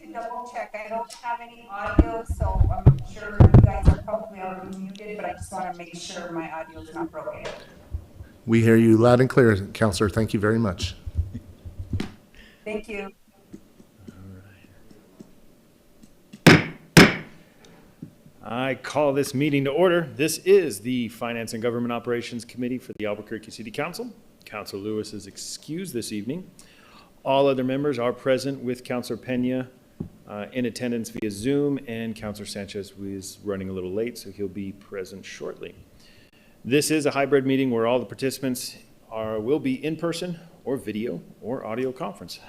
to double check. I don't have any audio, so I'm sure you guys are probably already muted, but I just want to make sure my audio is not broken. We hear you loud and clear, Counselor. Thank you very much. Thank you. I call this meeting to order. This is the Finance and Government Operations Committee for the Albuquerque City Council. Councilor Lewis is excused this evening. All other members are present with Councilor Pena in attendance via Zoom, and Councilor Sanchez is running a little late, so he'll be present shortly. This is a hybrid meeting where all the participants will be in person or video or audio conference.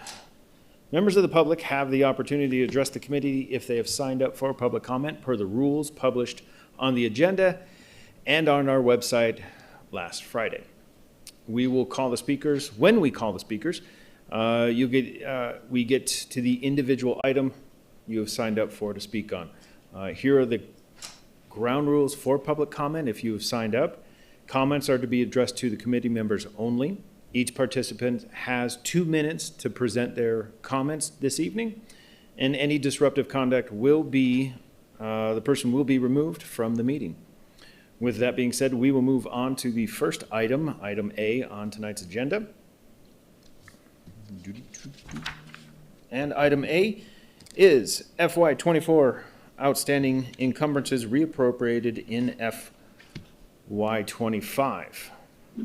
Members of the public have the opportunity to address the committee if they have signed up for public comment per the rules published on the agenda and on our website last Friday. We will call the speakers. When we call the speakers, we get to the individual item you have signed up for to speak on. Here are the ground rules for public comment. If you have signed up, comments are to be addressed to the committee members only. Each participant has 2 minutes to present their comments this evening, and any disruptive conduct will be, the person will be removed from the meeting. With that being said, we will move on to the first item, item A on tonight's agenda. And item A is FY24 outstanding encumbrances reappropriated in FY25.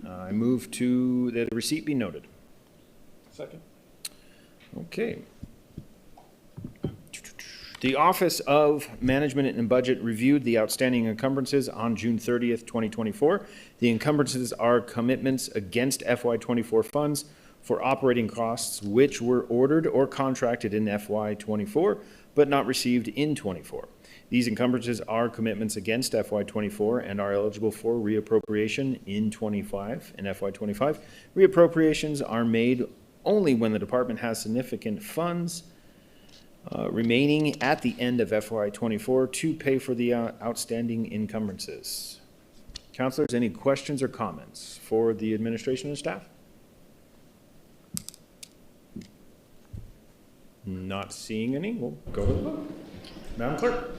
I move to that a receipt be noted. Second. Okay. The Office of Management and Budget reviewed the outstanding encumbrances on June 30th, 2024. The encumbrances are commitments against FY24 funds for operating costs which were ordered or contracted in FY24 but not received in 24. These encumbrances are commitments against FY24 and are eligible for reappropriation in FY25. Reappropriations are made only when the department has significant funds remaining at the end of FY24 to pay for the outstanding encumbrances. Councilors, any questions or comments for the administration and staff? Not seeing any, we'll go to the vote. Madam Clerk.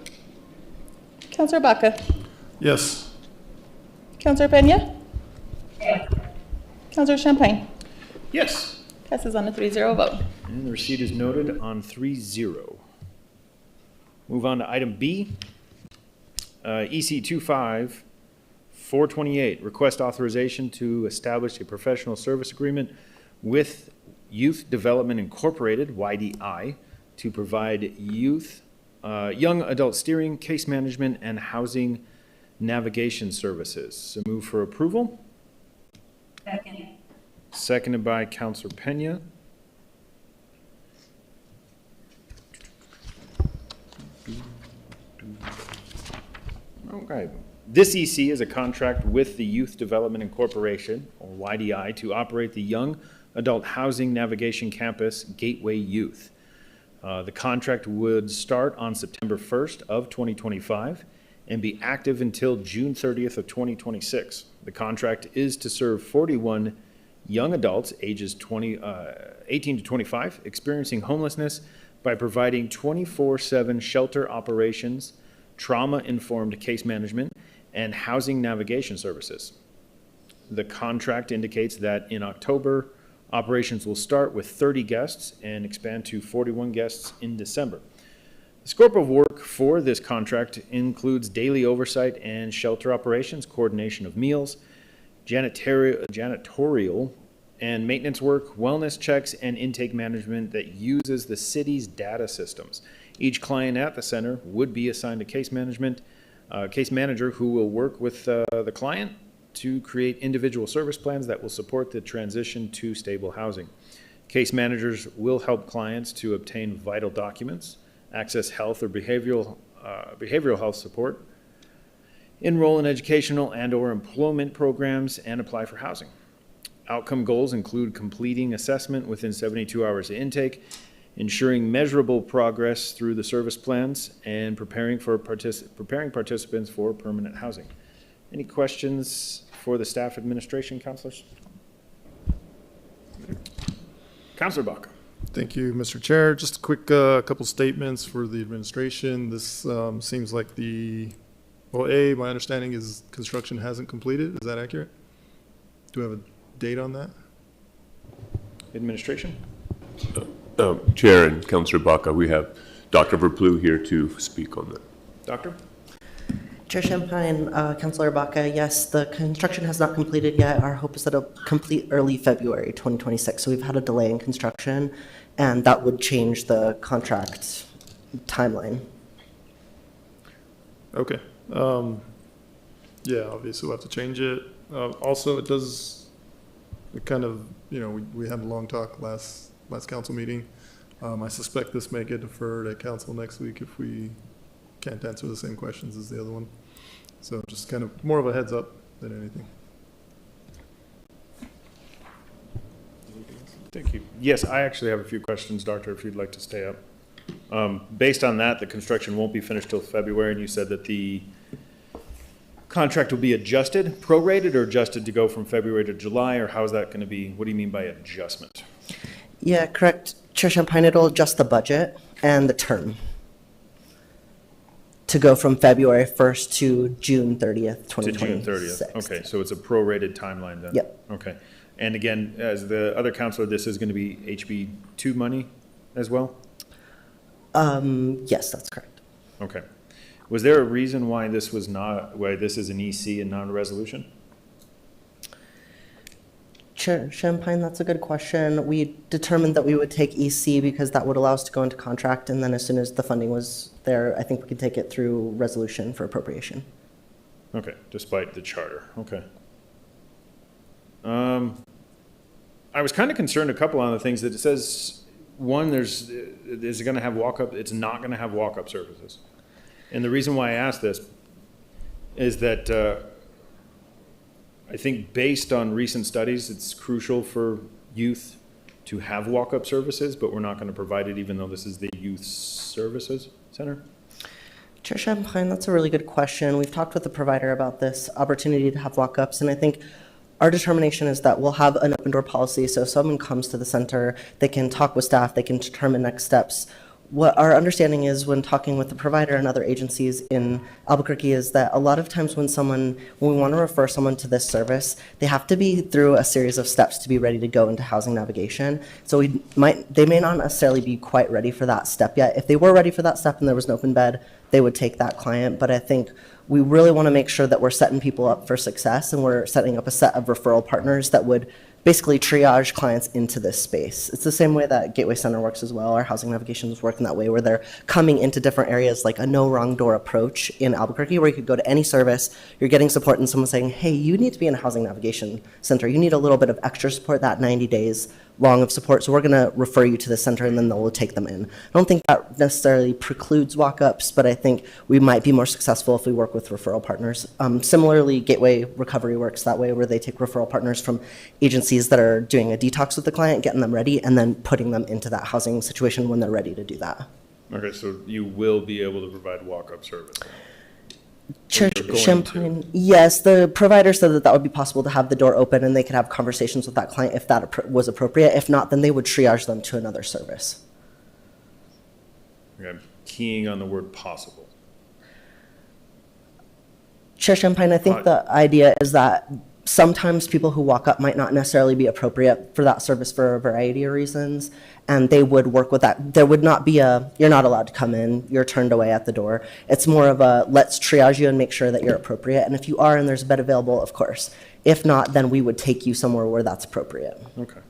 Councillor Baca. Yes. Councillor Pena. Yes. Councillor Champagne. Yes. Passes on a 3-0 vote. And the receipt is noted on 3-0. Move on to item B. EC 25428, request authorization to establish a professional service agreement with Youth Development Incorporated, YDI, to provide young adult steering, case management, and housing navigation services. So move for approval. Second. Seconded by Councilor Pena. Okay. This EC is a contract with the Youth Development Incorporation, or YDI, to operate the Young Adult Housing Navigation Campus Gateway Youth. The contract would start on September 1st of 2025 and be active until June 30th of 2026. The contract is to serve 41 young adults ages 18 to 25 experiencing homelessness by providing 24/7 shelter operations, trauma-informed case management, and housing navigation services. The contract indicates that in October, operations will start with 30 guests and expand to 41 guests in December. The scope of work for this contract includes daily oversight and shelter operations, coordination of meals, janitorial and maintenance work, wellness checks, and intake management that uses the city's data systems. Each client at the center would be assigned a case manager who will work with the client to create individual service plans that will support the transition to stable housing. Case managers will help clients to obtain vital documents, access health or behavioral health support, enroll in educational and/or employment programs, and apply for housing. Outcome goals include completing assessment within 72 hours of intake, ensuring measurable progress through the service plans, and preparing participants for permanent housing. Any questions for the staff administration, councilors? Councilor Baca. Thank you, Mr. Chair. Just a quick couple statements for the administration. This seems like my understanding is construction hasn't completed. Is that accurate? Do we have a date on that? Administration? Chair and Councilor Baca, we have Dr. Verplu here to speak on that. Doctor? Chair Champagne, Councilor Baca, yes, the construction has not completed yet. Our hope is that it'll complete early February 2026. So we've had a delay in construction, and that would change the contract timeline. Okay. Yeah, obviously we'll have to change it. Also, it kind of, we had a long talk last council meeting. I suspect this may get deferred at council next week if we can't answer the same questions as the other one. So just kind of more of a heads up than anything. Thank you. Yes, I actually have a few questions, Doctor, if you'd like to stay up. Based on that, the construction won't be finished till February, and you said that the contract will be adjusted, prorated, or adjusted to go from February to July, or how is that going to be? What do you mean by adjustment? Yeah, correct. Chair Champagne, it'll adjust the budget and the term to go from February 1st to June 30th, To June 2026. 30th. Okay, so it's a prorated timeline then? Yep. Okay. And again, as the other counselor, this is going to be HB2 money as well? Yes, that's correct. Okay. Was there a reason why this is an EC and not a resolution? Chair Champagne, that's a good question. We determined that we would take EC because that would allow us to go into contract, and then as soon as the funding was there, I think we could take it through resolution for appropriation. Okay, despite the charter, okay. I was kind of concerned a couple on the things that it says, one, is it going to have walk-up? It's not going to have walk-up services. And the reason why I ask this is that I think based on recent studies, it's crucial for youth to have walk-up services, but we're not going to provide it even though this is the Youth Services Center? Chair Champagne, that's a really good question. We've talked with the provider about this opportunity to have walk-ups, and I think our determination is that we'll have an open door policy, so if someone comes to the center, they can talk with staff, they can determine next steps. What our understanding is when talking with the provider and other agencies in Albuquerque is that a lot of times when we want to refer someone to this service, they have to be through a series of steps to be ready to go into housing navigation. So they may not necessarily be quite ready for that step yet. If they were ready for that step and there was an open bed, they would take that client. But I think we really want to make sure that we're setting people up for success, and we're setting up a set of referral partners that would basically triage clients into this space. It's the same way that Gateway Center works as well. Our housing navigations work in that way, where they're coming into different areas, like a no wrong door approach in Albuquerque, where you could go to any service, you're getting support, and someone's saying, hey, you need to be in a housing navigation center. You need a little bit of extra support, that 90 days long of support, so we're going to refer you to the center, and then they'll take them in. I don't think that necessarily precludes walk-ups, but I think we might be more successful if we work with referral partners. Similarly, Gateway Recovery works that way, where they take referral partners from agencies that are doing a detox with the client, getting them ready, and then putting them into that housing situation when they're ready to do that. Okay, so you will be able to provide walk-up service? Chair You're going Champagne, yes, the provider said that that would be possible to have the door open and they could have conversations with that client if that was appropriate. If not, then they would triage them to another service. Okay, I'm keying on the word possible. Chair Champagne, I think the idea is that sometimes people who walk up might not necessarily be appropriate for that service for a variety of reasons, and they would work with that. There would not be you're not allowed to come in, you're turned away at the door. It's more of a, let's triage you and make sure that you're appropriate, and if you are and there's a bed available, of course. If not, then we would take you somewhere where that's appropriate. Okay.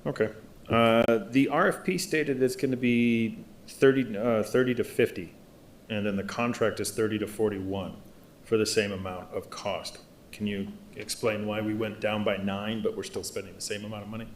Okay. The RFP stated it's going to be 30 to 50, and then the contract is 30 to 41 for the same amount of cost. Can you explain why we went down by 9, but we're still spending the same amount of money?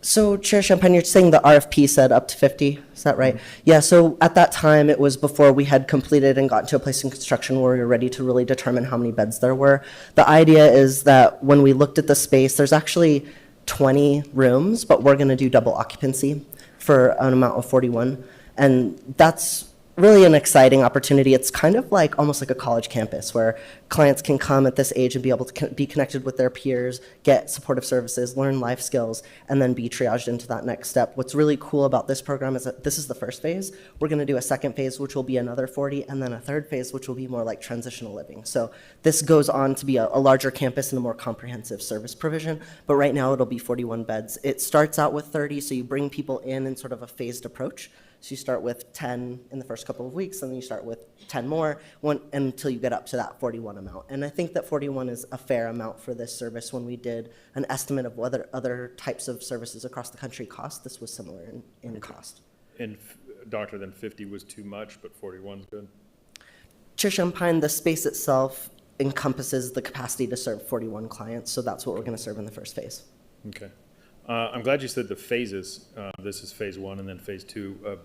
So, Chair Champagne, you're saying the RFP said up to 50, is that right? Yeah, so at that time, it was before we had completed and gotten to a place in construction where we were ready to really determine how many beds there were. The idea is that when we looked at the space, there's actually 20 rooms, but we're going to do double occupancy for an amount of 41. And that's really an exciting opportunity. It's kind of like almost like a college campus where clients can come at this age and be able to be connected with their peers, get supportive services, learn life skills, and then be triaged into that next step. What's really cool about this program is that this is the first phase. We're going to do a second phase, which will be another 40, and then a third phase, which will be more like transitional living. So this goes on to be a larger campus and a more comprehensive service provision, but right now it'll be 41 beds. It starts out with 30, so you bring people in sort of a phased approach. So you start with 10 in the first couple of weeks, and then you start with 10 more until you get up to that 41 amount. And I think that 41 is a fair amount for this service. When we did an estimate of what other types of services across the country cost, this was similar in cost. And doctor, then 50 was too much, but 41's good? Chair Champagne, the space itself encompasses the capacity to serve 41 clients, so that's what we're going to serve in the first phase. Okay. I'm glad you said the phases. This is phase 1 and then phase 2.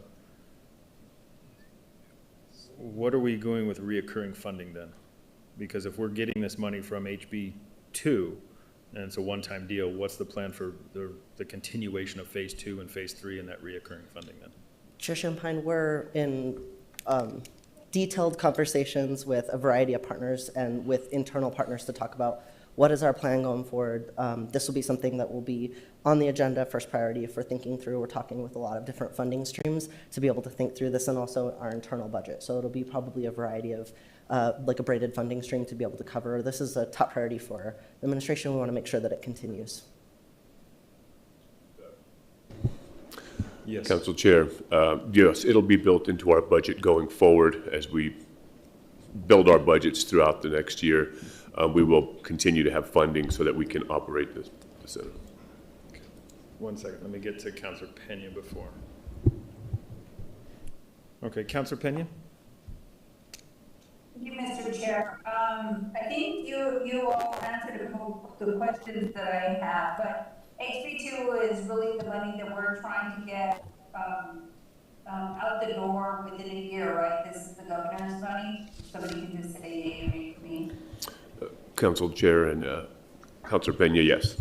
What are we going with reoccurring funding then? Because if we're getting this money from HB 2, and it's a one-time deal, what's the plan for the continuation of phase 2 and phase 3 and that reoccurring funding then? Chair Champagne, we're in detailed conversations with a variety of partners and with internal partners to talk about what is our plan going forward. This will be something that will be on the agenda, first priority for thinking through. We're talking with a lot of different funding streams to be able to think through this, and also our internal budget. So it'll be probably a variety of, like a braided funding stream to be able to cover. This is a top priority for the administration. We want to make sure that it continues. Yes. Council Chair, yes, it'll be built into our budget going forward as we build our budgets throughout the next year. We will continue to have funding so that we can operate the center. Okay. 1 second, let me get to Councilor Pena before. Okay, Councilor Pena? Thank you, Mr. Chair. I think you all answered the questions that I have, but HB2 is really the money that we're trying to get out the door within a year, right? This is the governor's money. Somebody can just say yay or nay for me. Council Chair and Councilor Pena, yes.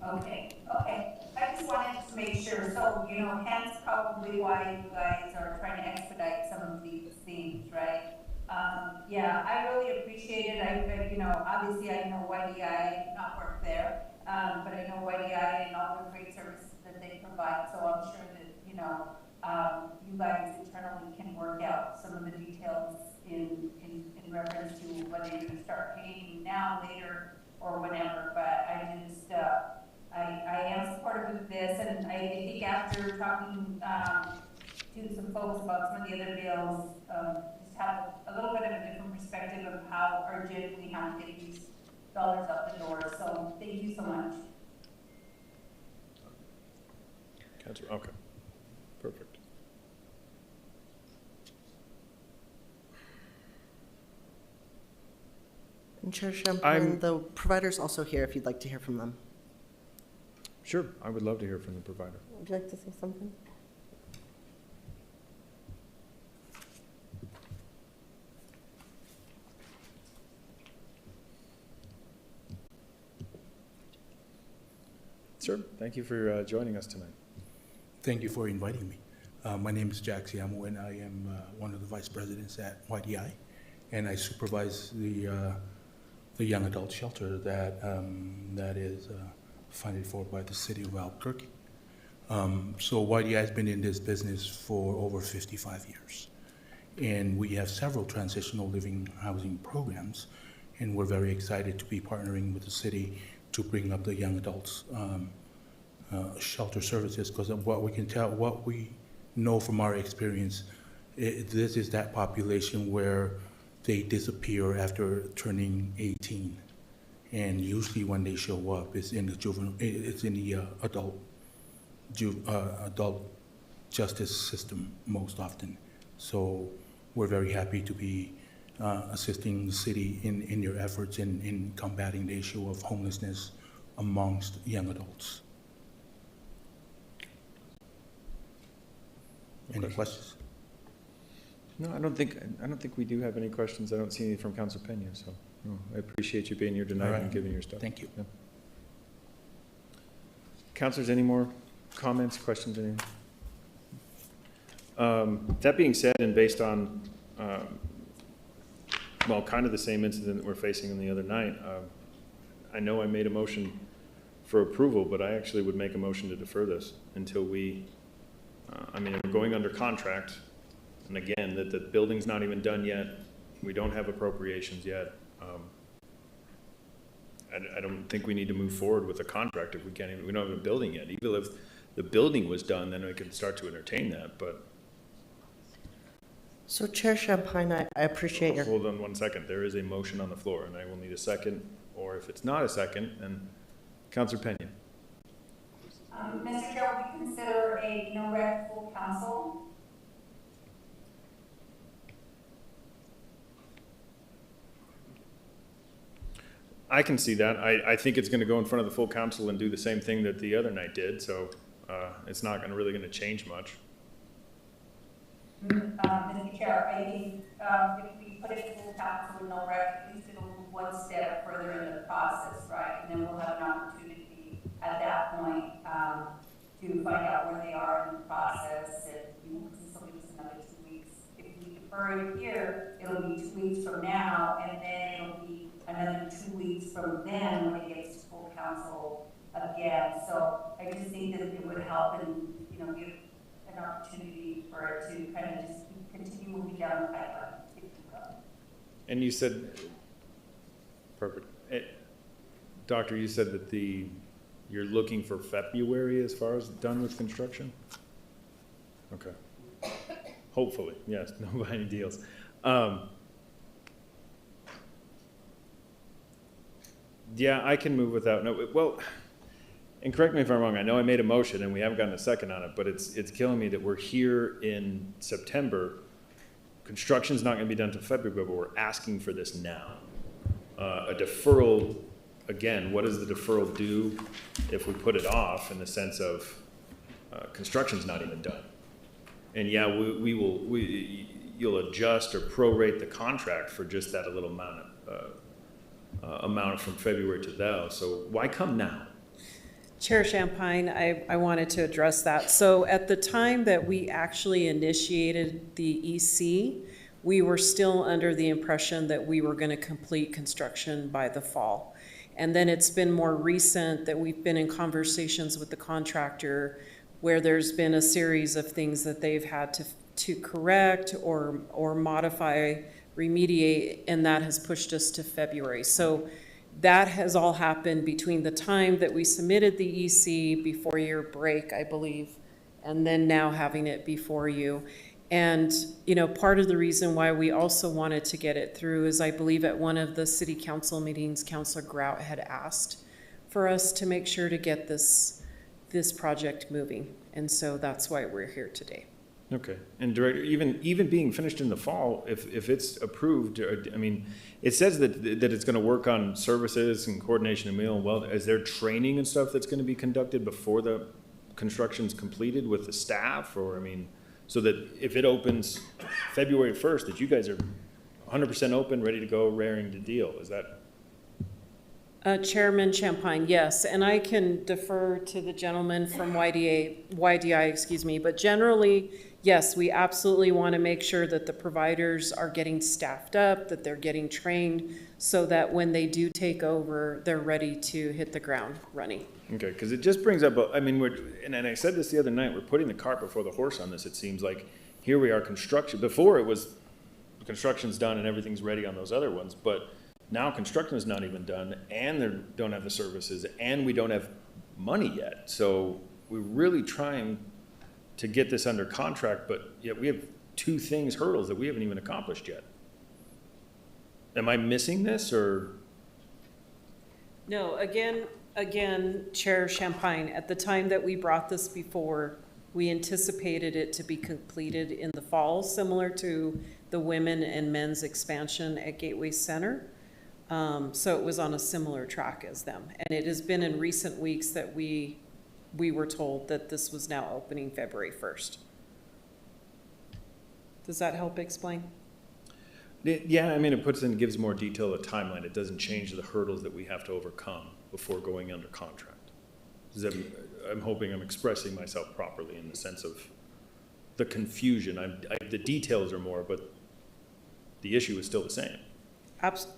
Okay. I just wanted to make sure, so, hence probably why you guys are trying to expedite some of these things, right? Yeah, I really appreciate it. Obviously I know YDI, I did not work there, but I know YDI and all the great services that they provide, so I'm sure that, you guys internally can work out some of the details in reference to whether you're going to start paying now, later, or whenever, but I just, I am supportive of this, and I think after talking to some folks about some of the other bills, just have a little bit of a different perspective of how urgent we have to get these dollars out the door, so thank you so much. Councilor, okay, perfect. And Chair Champagne, the provider's also here if you'd like to hear from them. Sure, I would love to hear from the provider. Would you like to say something? Sir, thank you for joining us tonight. Thank you for inviting me. My name is Jack Siamo, and I am one of the vice presidents at YDI, and I supervise the young adult shelter that is funded for by the city of Albuquerque. So YDI has been in this business for over 55 years, and we have several transitional living housing programs, and we're very excited to be partnering with the city to bring up the young adults shelter services, because of what we can tell, what we know from our experience, this is that population where they disappear after turning 18, and usually when they show up, it's in the juvenile, it's in the adult justice system most often. So we're very happy to be assisting the city in your efforts in combating the issue of homelessness amongst young adults. Any questions? No, I don't think we do have any questions. I don't see any from Councilor Pena, so no, I appreciate you being here tonight and giving your stuff. Thank you. Yeah. Councilors, any more comments, questions, anything? That being said, and based on, well, kind of the same incident that we're facing the other night, I know I made a motion for approval, but I actually would make a motion to defer this until we, I mean, we're going under contract, and again, that the building's not even done yet, we don't have appropriations yet. I don't think we need to move forward with a contract if we can't even, we don't have a building yet. Even if the building was done, then we could start to entertain that, but So Chair Champagne, I appreciate your, hold on one second. There is a motion on the floor, and I will need a second, or if it's not a second, then Councilor Pena. Mr. Chair, would we consider a no rec full council? I can see that. I think it's gonna go in front of the full council and do the same thing that the other night did, so, it's not really gonna change much. Mr. Chair, I think, if we put it to the council with no rec, at least it'll move one step further in the process, right? And then we'll have an opportunity at that point, to find out where they are in the process, and, you know, because it's only just another 2 weeks. If we defer it here, it'll be 2 weeks from now, and then it'll be another 2 weeks from then when it gets to full council again. So I just think that it would help and, you know, give an opportunity for it to kind of just continue moving down the pipeline, if you will. And you said, perfect. Doctor, you said that you're looking for February as far as done with construction? Okay. Hopefully, yes, no binding deals. Yeah, I can move without, no, well, and correct me if I'm wrong, I know I made a motion and we haven't gotten a second on it, but it's killing me that we're here in September. Construction's not gonna be done till February, but we're asking for this now. A deferral, again, what does the deferral do if we put it off in the sense of, construction's not even done? And yeah, you'll adjust or prorate the contract for just that little amount from February to now, so why come now? Chair Champagne, I wanted to address that. So at the time that we actually initiated the EC, we were still under the impression that we were going to complete construction by the fall. And then it's been more recent that we've been in conversations with the contractor where there's been a series of things that they've had to correct or modify, remediate, and that has pushed us to February. So that has all happened between the time that we submitted the EC before your break, I believe, and then now having it before you. And, you know, part of the reason why we also wanted to get it through is I believe at one of the city council meetings, Councilor Grout had asked for us to make sure to get this project moving. And so that's why we're here today. Okay, and Director, even being finished in the fall, if it's approved, I mean, it says that it's gonna work on services and coordination and meal and well, is there training and stuff that's gonna be conducted before the construction's completed with the staff, or, I mean, so that if it opens February 1st, that you guys are 100% open, ready to go, raring to deal, is that? Chairman Champagne, yes, and I can defer to the gentleman from YDI, excuse me, but generally, yes, we absolutely want to make sure that the providers are getting staffed up, that they're getting trained, so that when they do take over, they're ready to hit the ground running. Okay, because it just brings up, I mean, and I said this the other night, we're putting the cart before the horse on this, it seems like. Here we are, construction, before it was, construction's done and everything's ready on those other ones, but now construction is not even done, and they don't have the services, and we don't have money yet. So we're really trying to get this under contract, but yet we have two hurdles that we haven't even accomplished yet. Am I missing this, or? No, again, Chair Champagne, at the time that we brought this before, we anticipated it to be completed in the fall, similar to the women and men's expansion at Gateway Center. So it was on a similar track as them. And it has been in recent weeks that we were told that this was now opening February 1st. Does that help explain? Yeah, I mean, it puts in, gives more detail, a timeline. It doesn't change the hurdles that we have to overcome before going under contract. I'm hoping I'm expressing myself properly in the sense of the confusion. The details are more, but the issue is still the same.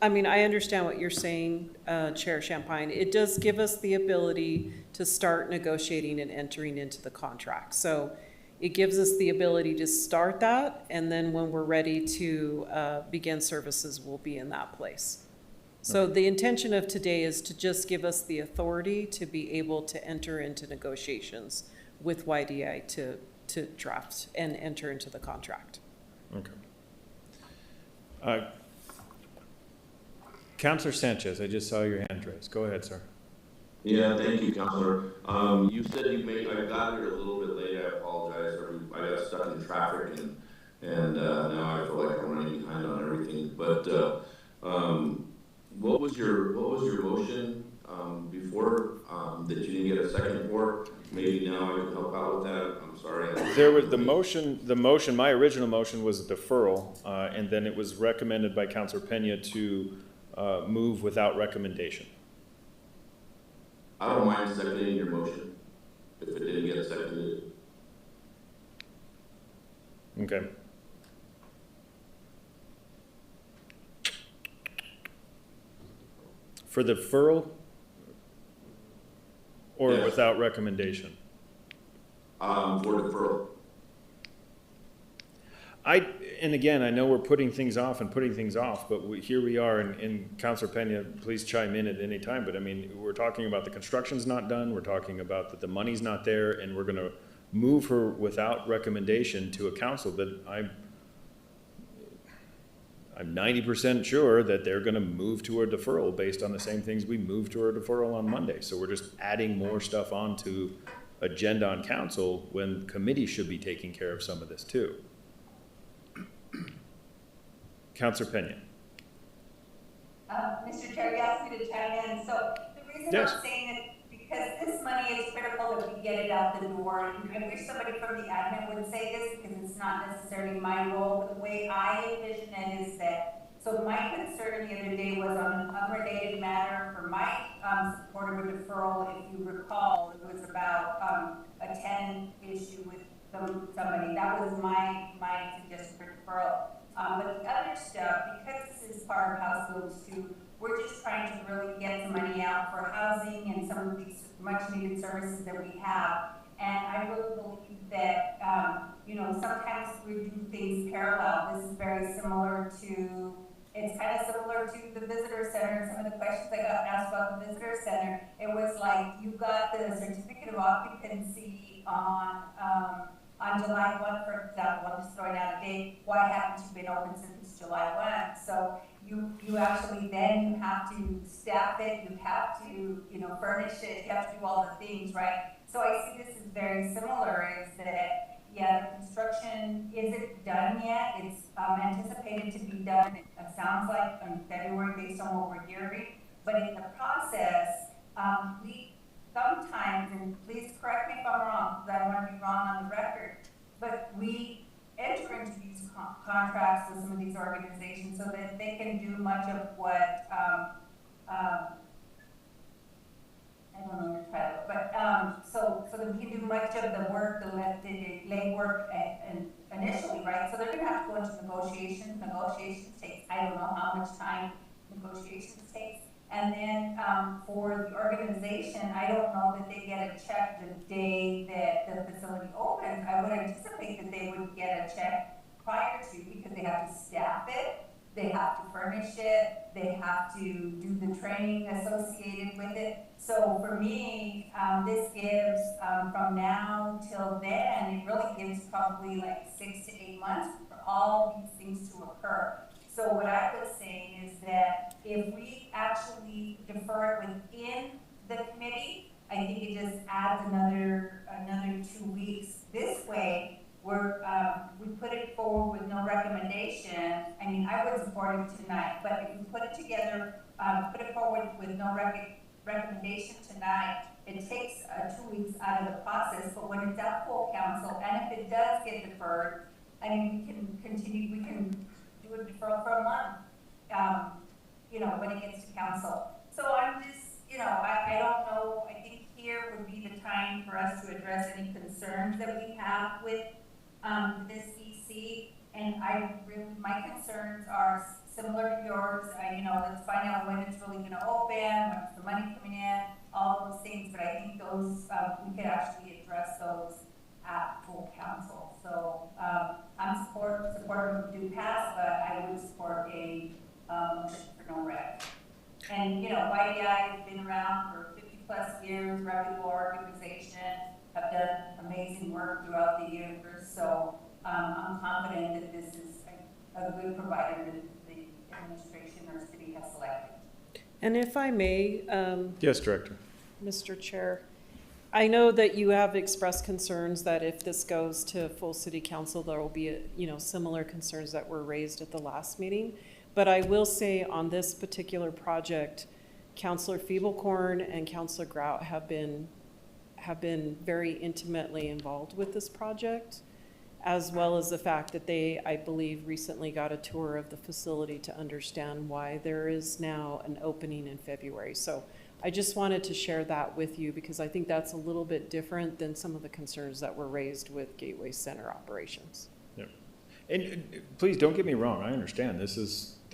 I mean, I understand what you're saying, Chair Champagne. It does give us the ability to start negotiating and entering into the contract. So it gives us the ability to start that, and then when we're ready to begin services, we'll be in that place. So the intention of today is to just give us the authority to be able to enter into negotiations with YDI to draft and enter into the contract. Okay. Counselor Sanchez, I just saw your hand raised. Go ahead, sir. Yeah, thank you, Counselor. You said I got here a little bit late, I apologize, I got stuck in traffic and now I feel like I'm running behind on everything. But, what was your motion, before, that you didn't get a second for? Maybe now I can help out with that, I'm sorry. There was the motion, my original motion was a deferral, and then it was recommended by Counselor Pena to move without recommendation. I don't mind seconding your motion, if it didn't get seconded. Okay. For the deferral or Yes. without recommendation? For deferral. And again, I know we're putting things off, but here we are, and Counselor Pena, please chime in at any time, but I mean, we're talking about the construction's not done, we're talking about that the money's not there, and we're gonna move her without recommendation to a council that I'm 90% sure that they're gonna move to a deferral based on the same things we moved to a deferral on Monday. So we're just adding more stuff onto agenda on council when committee should be taking care of some of this too. Counselor Pena. Mr. Chair, you asked me to chime in, so the reason Yes. I'm saying that, because this money is critical that we get it out the door, and I wish somebody from the admin would say this, because it's not necessarily my role, but the way I envision it is that, so my concern the other day was on an unrelated matter for my support of a deferral. If you recall, it was about a 10 issue with somebody. That was my suggestion for deferral. But the other stuff, because this is part of House Bill 2, we're just trying to really get some money out for housing and some of these much needed services that we have. And I really believe that, sometimes we do things parallel. This is very similar to, it's kind of similar to the visitor center. Some of the questions I got asked about the visitor center, it was like, you got the certificate of occupancy on July 1, for example. I'm just throwing out a date. Why haven't you been open since July 1? So you actually then you have to staff it, you have to, furnish it, you have to do all the things, right? So I see this as very similar, is that, yeah, the construction isn't done yet. It's anticipated to be done, it sounds like, in February based on what we're hearing. But in the process, we sometimes, and please correct me if I'm wrong, because I don't want to be wrong on the record, but we enter into these contracts with some of these organizations so that they can do much of what, I don't know your title, but so that we can do much of the work, the lay work and initially, right? So they're going to have to go into negotiations. Negotiations take, I don't know how much time negotiations takes. And then for the organization, I don't know that they get a check the day that the facility opens. I would anticipate that they would get a check prior to, because they have to staff it, they have to furnish it, they have to do the training associated with it. So for me, this gives, from now till then, it really gives probably like 6 to 8 months for all these things to occur. So what I was saying is that if we actually defer it within the committee, I think it just adds another 2 weeks. This way, we put it forward with no recommendation. I mean, I would support it tonight, but if we put it together, put it forward with no recommendation tonight, it takes 2 weeks out of the process. But when it's at full council, and if it does get deferred, I mean, we can continue, we can do a deferral for a month, when it gets to council. So I'm just, I don't know, I think here would be the time for us to address any concerns that we have with this EC, and my concerns are similar to yours. Let's find out when it's really gonna open, when's the money coming in, all those things, but I think those, we could actually address those at full council. So, I'm supportive of do pass, but I would support a, motion for no rec. And, YDI has been around for 50+ years, reputable organization, have done amazing work throughout the years. So, I'm confident that this is a good provider that the administration or city has selected. And if I may, Yes, Director. Mr. Chair, I know that you have expressed concerns that if this goes to full city council, there will be, similar concerns that were raised at the last meeting. But I will say on this particular project, Councillor Feeblecorn and Councillor Grout have been very intimately involved with this project, as well as the fact that they, I believe, recently got a tour of the facility to understand why there is now an opening in February. So I just wanted to share that with you because I think that's a little bit different than some of the concerns that were raised with Gateway Center operations. Yeah. And please don't get me wrong, I understand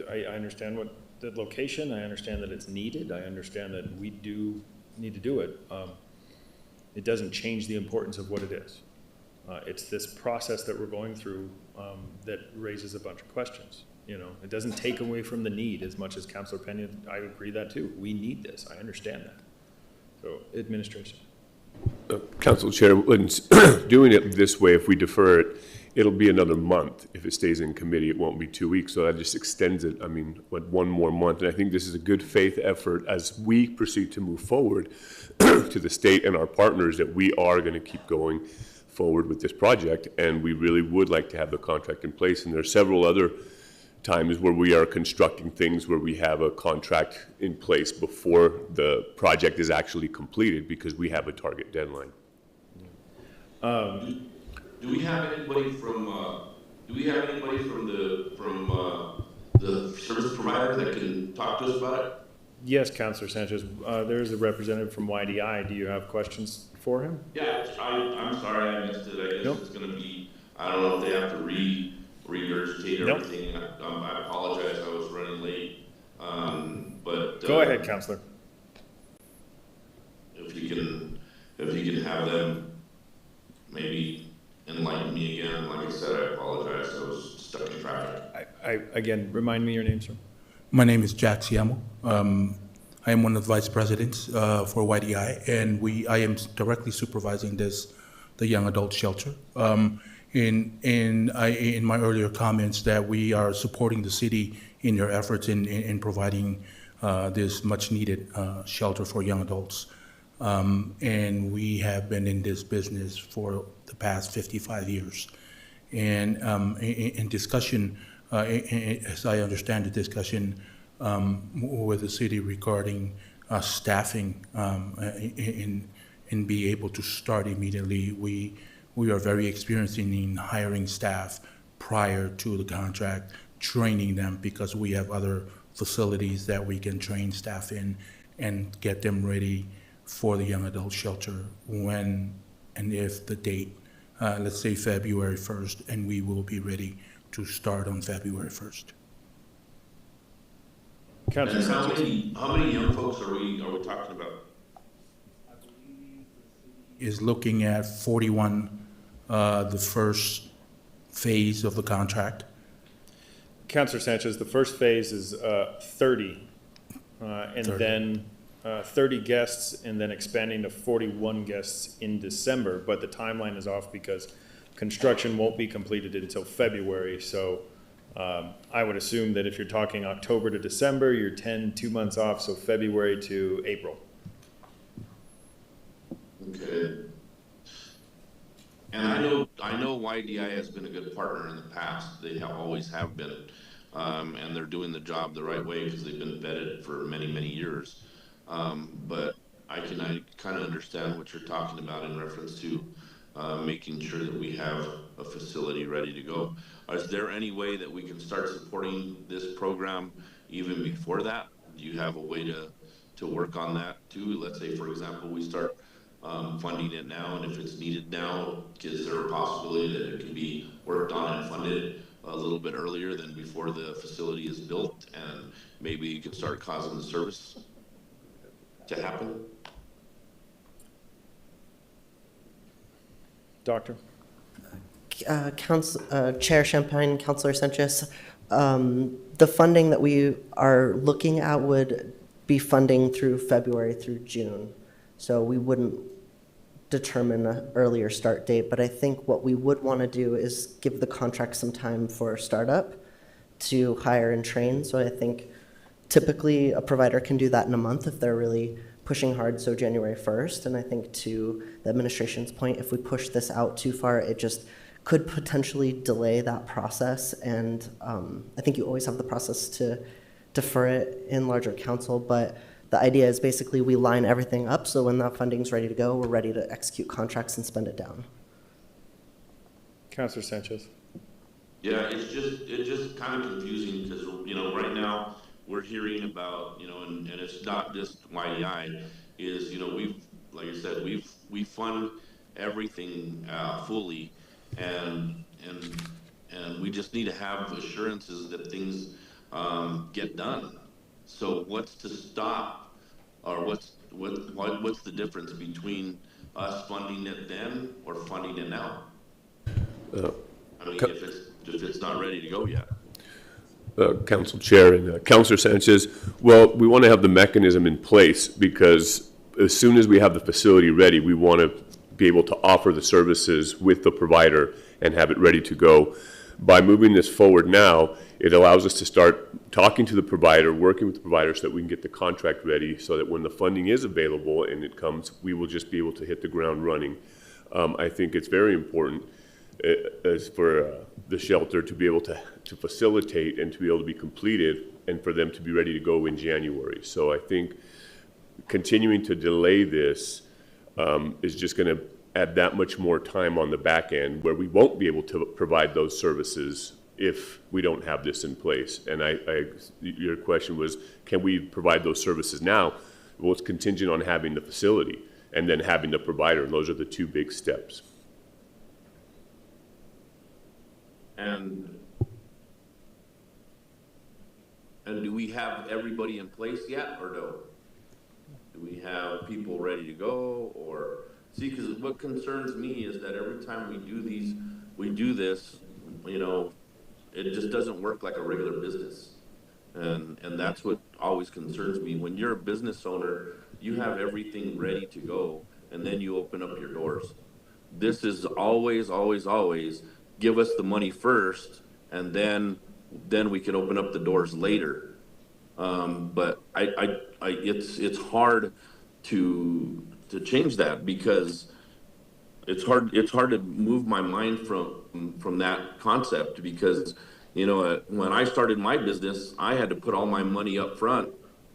I understand what the location, I understand that it's needed, I understand that we do need to do it. It doesn't change the importance of what it is. It's this process that we're going through that raises a bunch of questions. It doesn't take away from the need as much as Councilor Pena, I agree that too. We need this, I understand that. So, administration. Council Chair, when doing it this way, if we defer it, it'll be another month. If it stays in committee, it won't be 2 weeks. So that just extends it, one more month. And I think this is a good faith effort as we proceed to move forward to the state and our partners that we are going to keep going forward with this project. And we really would like to have the contract in place. And there are several other times where we are constructing things where we have a contract in place before the project is actually completed because we have a target deadline. Do we have anybody from the service provider that can talk to us about it? Yes, Councilor Sanchez, there is a representative from YDI. Do you have questions for him? Yeah, I'm sorry I missed it. I guess Nope. it's gonna be, I don't know if they have to regurgitate Nope. everything. I apologize, I was running late. But Go ahead, Councilor. if you can have them maybe enlighten me again. Like I said, I apologize. I was stuck in traffic. Again, remind me your name, sir. My name is Jack Siamo. I am one of the vice presidents for YDI, and I am directly supervising the young adult shelter. In my earlier comments that we are supporting the city in your efforts in providing this much-needed shelter for young adults. And we have been in this business for the past 55 years. And in discussion, as I understand the discussion with the city regarding staffing and be able to start immediately, we are very experienced in hiring staff prior to the contract, training them because we have other facilities that we can train staff in and get them ready for the young adult shelter when and if the date, let's say February 1st, and we will be ready to start on February 1st. Councilor And Sanchez. how many young folks are we talking about? Is looking at 41, the first phase of the contract. Councilor Sanchez, the first phase is 30, and 30. then 30 guests, and then expanding to 41 guests in December. But the timeline is off because construction won't be completed until February. So I would assume that if you're talking October to December, you're 2 months off, so February to April. Okay. And I know YDI has been a good partner in the past. They always have been. And they're doing the job the right way because they've been vetted for many, many years. But I kind of understand what you're talking about in reference to making sure that we have a facility ready to go. Is there any way that we can start supporting this program even before that? Do you have a way to work on that too? Let's say, for example, we start funding it now, and if it's needed now, is there a possibility that it can be worked on and funded a little bit earlier than before the facility is built, and maybe you can start causing the service to happen? Doctor? Chair Champagne, Councilor Sanchez, the funding that we are looking at would be funding through February through June. So we wouldn't determine an earlier start date, but I think what we would want to do is give the contract some time for startup to hire and train. So I think typically a provider can do that in a month if they're really pushing hard, so January 1st. And I think to the administration's point, if we push this out too far, it just could potentially delay that process. And I think you always have the process to defer it in larger council, but the idea is basically we line everything up so when that funding's ready to go, we're ready to execute contracts and spend it down. Councilor Sanchez? Yeah, it's just kind of confusing because, you know, right now we're hearing about, you know, and it's not just YDI, is, you know, like I said, we fund everything fully, and we just need to have assurances that things get done. So what's to stop, or what's the difference between us funding it then or funding it now? I mean, if it's not ready to go yet. Council Chair and Councilor Sanchez, well, we want to have the mechanism in place because as soon as we have the facility ready, we want to be able to offer the services with the provider and have it ready to go. By moving this forward now, it allows us to start talking to the provider, working with the provider so that we can get the contract ready so that when the funding is available and it comes, we will just be able to hit the ground running. I think it's very important as for the shelter to be able to facilitate and to be able to be completed and for them to be ready to go in January. So I think continuing to delay this is just going to add that much more time on the back end where we won't be able to provide those services if we don't have this in place. And your question was, can we provide those services now? Well, it's contingent on having the facility and then having the provider, and those are the two big steps. And do we have everybody in place yet, or no? Do we have people ready to go, or see? Because what concerns me is that every time we do this, you know, it just doesn't work like a regular business, and that's what always concerns me. When you're a business owner, you have everything ready to go, and then you open up your doors. This is always give us the money first, and then we can open up the doors later. But it's hard to change that because it's hard to move my mind from that concept because, you know, when I started my business, I had to put all my money up front,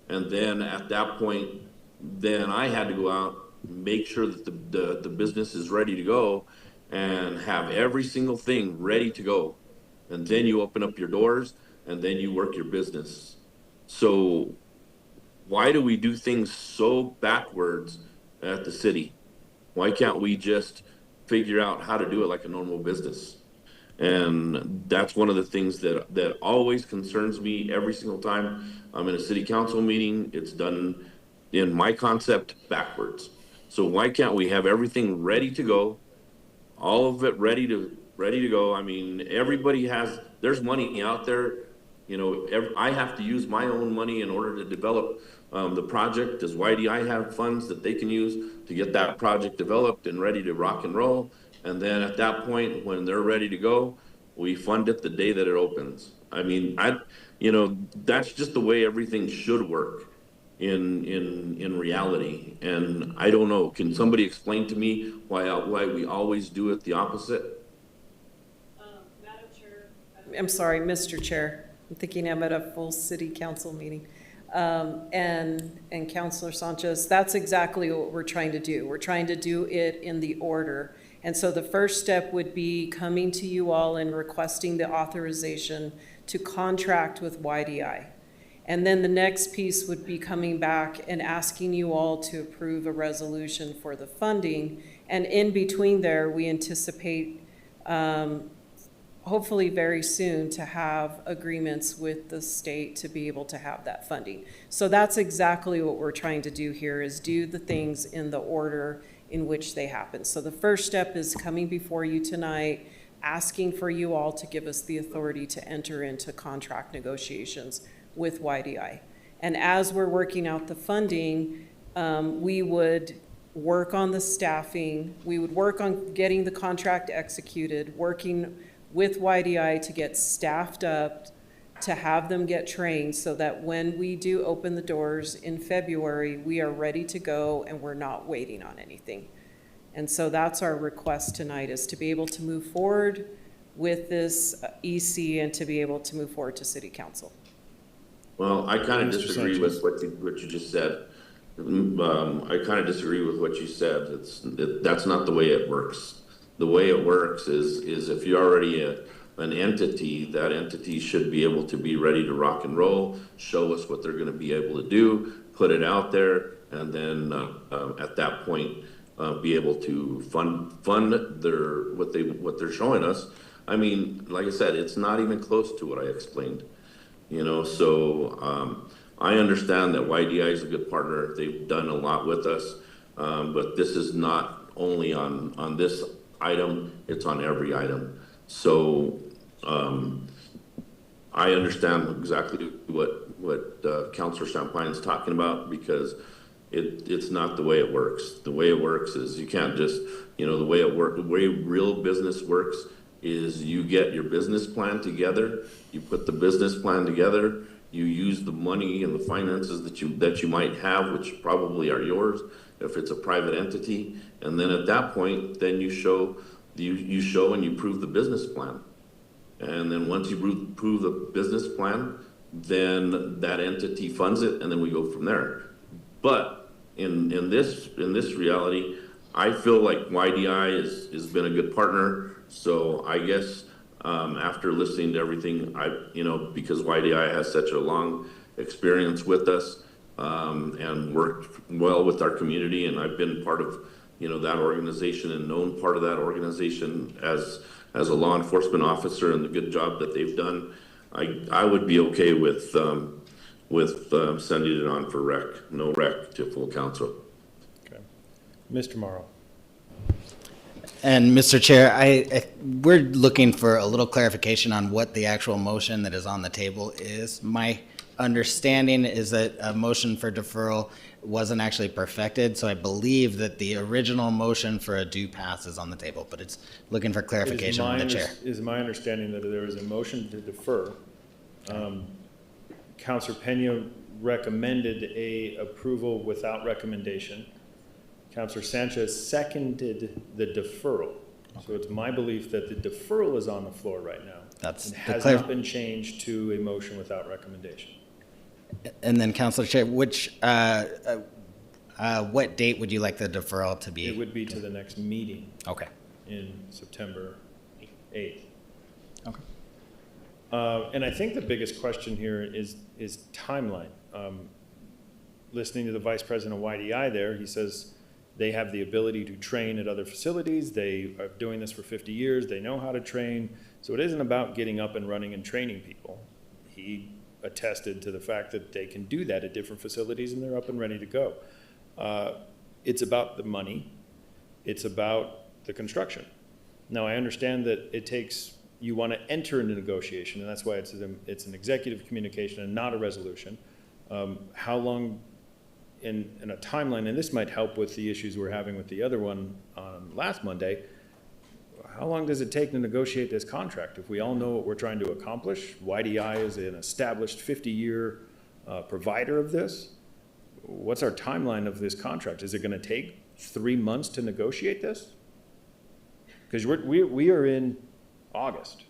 and then at that point, then I had to go out, make sure that the business is ready to go and have every single thing ready to go. And then you open up your doors and then you work your business. So why do we do things so backwards at the city? Why can't we just figure out how to do it like a normal business? And that's one of the things that always concerns me every single time I'm in a city council meeting. It's done in my concept backwards. So why can't we have everything ready to go? All of it ready to go. I mean, there's money out there. You know, I have to use my own money in order to develop the project. Does YDI have funds that they can use to get that project developed and ready to rock and roll? And then at that point, when they're ready to go, we fund it the day that it opens. I mean, that's just the way everything should work in reality. And I don't know, can somebody explain to me why we always do it the opposite? Madam Chair. I'm sorry, Mr. Chair. I'm thinking I'm at a full city council meeting. And Councilor Sanchez, that's exactly what we're trying to do. We're trying to do it in the order. And so the first step would be coming to you all and requesting the authorization to contract with YDI. And then the next piece would be coming back and asking you all to approve a resolution for the funding. And in between there, we anticipate, hopefully very soon, to have agreements with the state to be able to have that funding. So that's exactly what we're trying to do here, is do the things in the order in which they happen. So the first step is coming before you tonight, asking for you all to give us the authority to enter into contract negotiations with YDI. And as we're working out the funding, we would work on the staffing, we would work on getting the contract executed, working with YDI to get staffed up, to have them get trained, so that when we do open the doors in February, we are ready to go and we're not waiting on anything. And so that's our request tonight, is to be able to move forward with this EC and to be able to move forward to City Council. Well, I kind of Mr. disagree with Sanchez. what you just said. I kind of disagree with what you said. That's not the way it works. The way it works is if you're already an entity, that entity should be able to be ready to rock and roll, show us what they're going to be able to do, put it out there, and then at that point be able to fund their what they're showing us. I mean, like I said, it's not even close to what I explained. You know, so I understand that YDI is a good partner. They've done a lot with us, but this is not only on this item, it's on every item. So I understand exactly what Councilor Champagne is talking about, because it's not the way it works. The way it works is you can't just, the way real business works is you get your business plan together, you put the business plan together, you use the money and the finances that you might have, which probably are yours if it's a private entity, and then at that point, then you show and you prove the business plan. And then once you prove the business plan, then that entity funds it, and then we go from there. But in this reality, I feel like YDI has been a good partner. So I guess after listening to everything, because YDI has such a long experience with us and worked well with our community, and I've been part of that organization and known part of that organization as a law enforcement officer, and the good job that they've done, I would be okay with sending it on for no rec to full council. Okay. Mr. Morrow. And Mr. Chair, we're looking for a little clarification on what the actual motion that is on the table is. My understanding is that a motion for deferral wasn't actually perfected, so I believe that the original motion for a due pass is on the table, but it's looking for clarification from the chair. It is my understanding that there is a motion to defer. Councilor Pena recommended a approval without recommendation. Councilor Sanchez seconded the deferral. So it's my belief that the deferral is on the floor right now. That's and the has not been changed to a motion without recommendation. And then, Councilor Chair, what date would you like the deferral to be? It would be to the next meeting. Okay. In September 8th. Okay. And I think the biggest question here is timeline. Listening to the Vice President of YDI there, he says they have the ability to train at other facilities. They are doing this for 50 years. They know how to train. So it isn't about getting up and running and training people. He attested to the fact that they can do that at different facilities and they're up and ready to go. It's about the money. It's about the construction. Now, I understand that you want to enter into negotiation, and that's why it's an executive communication and not a resolution. How long in a timeline, and this might help with the issues we're having with the other one on last Monday, how long does it take to negotiate this contract? If we all know what we're trying to accomplish, YDI is an established 50-year provider of this, what's our timeline of this contract? Is it going to take 3 months to negotiate this? Because we are in August.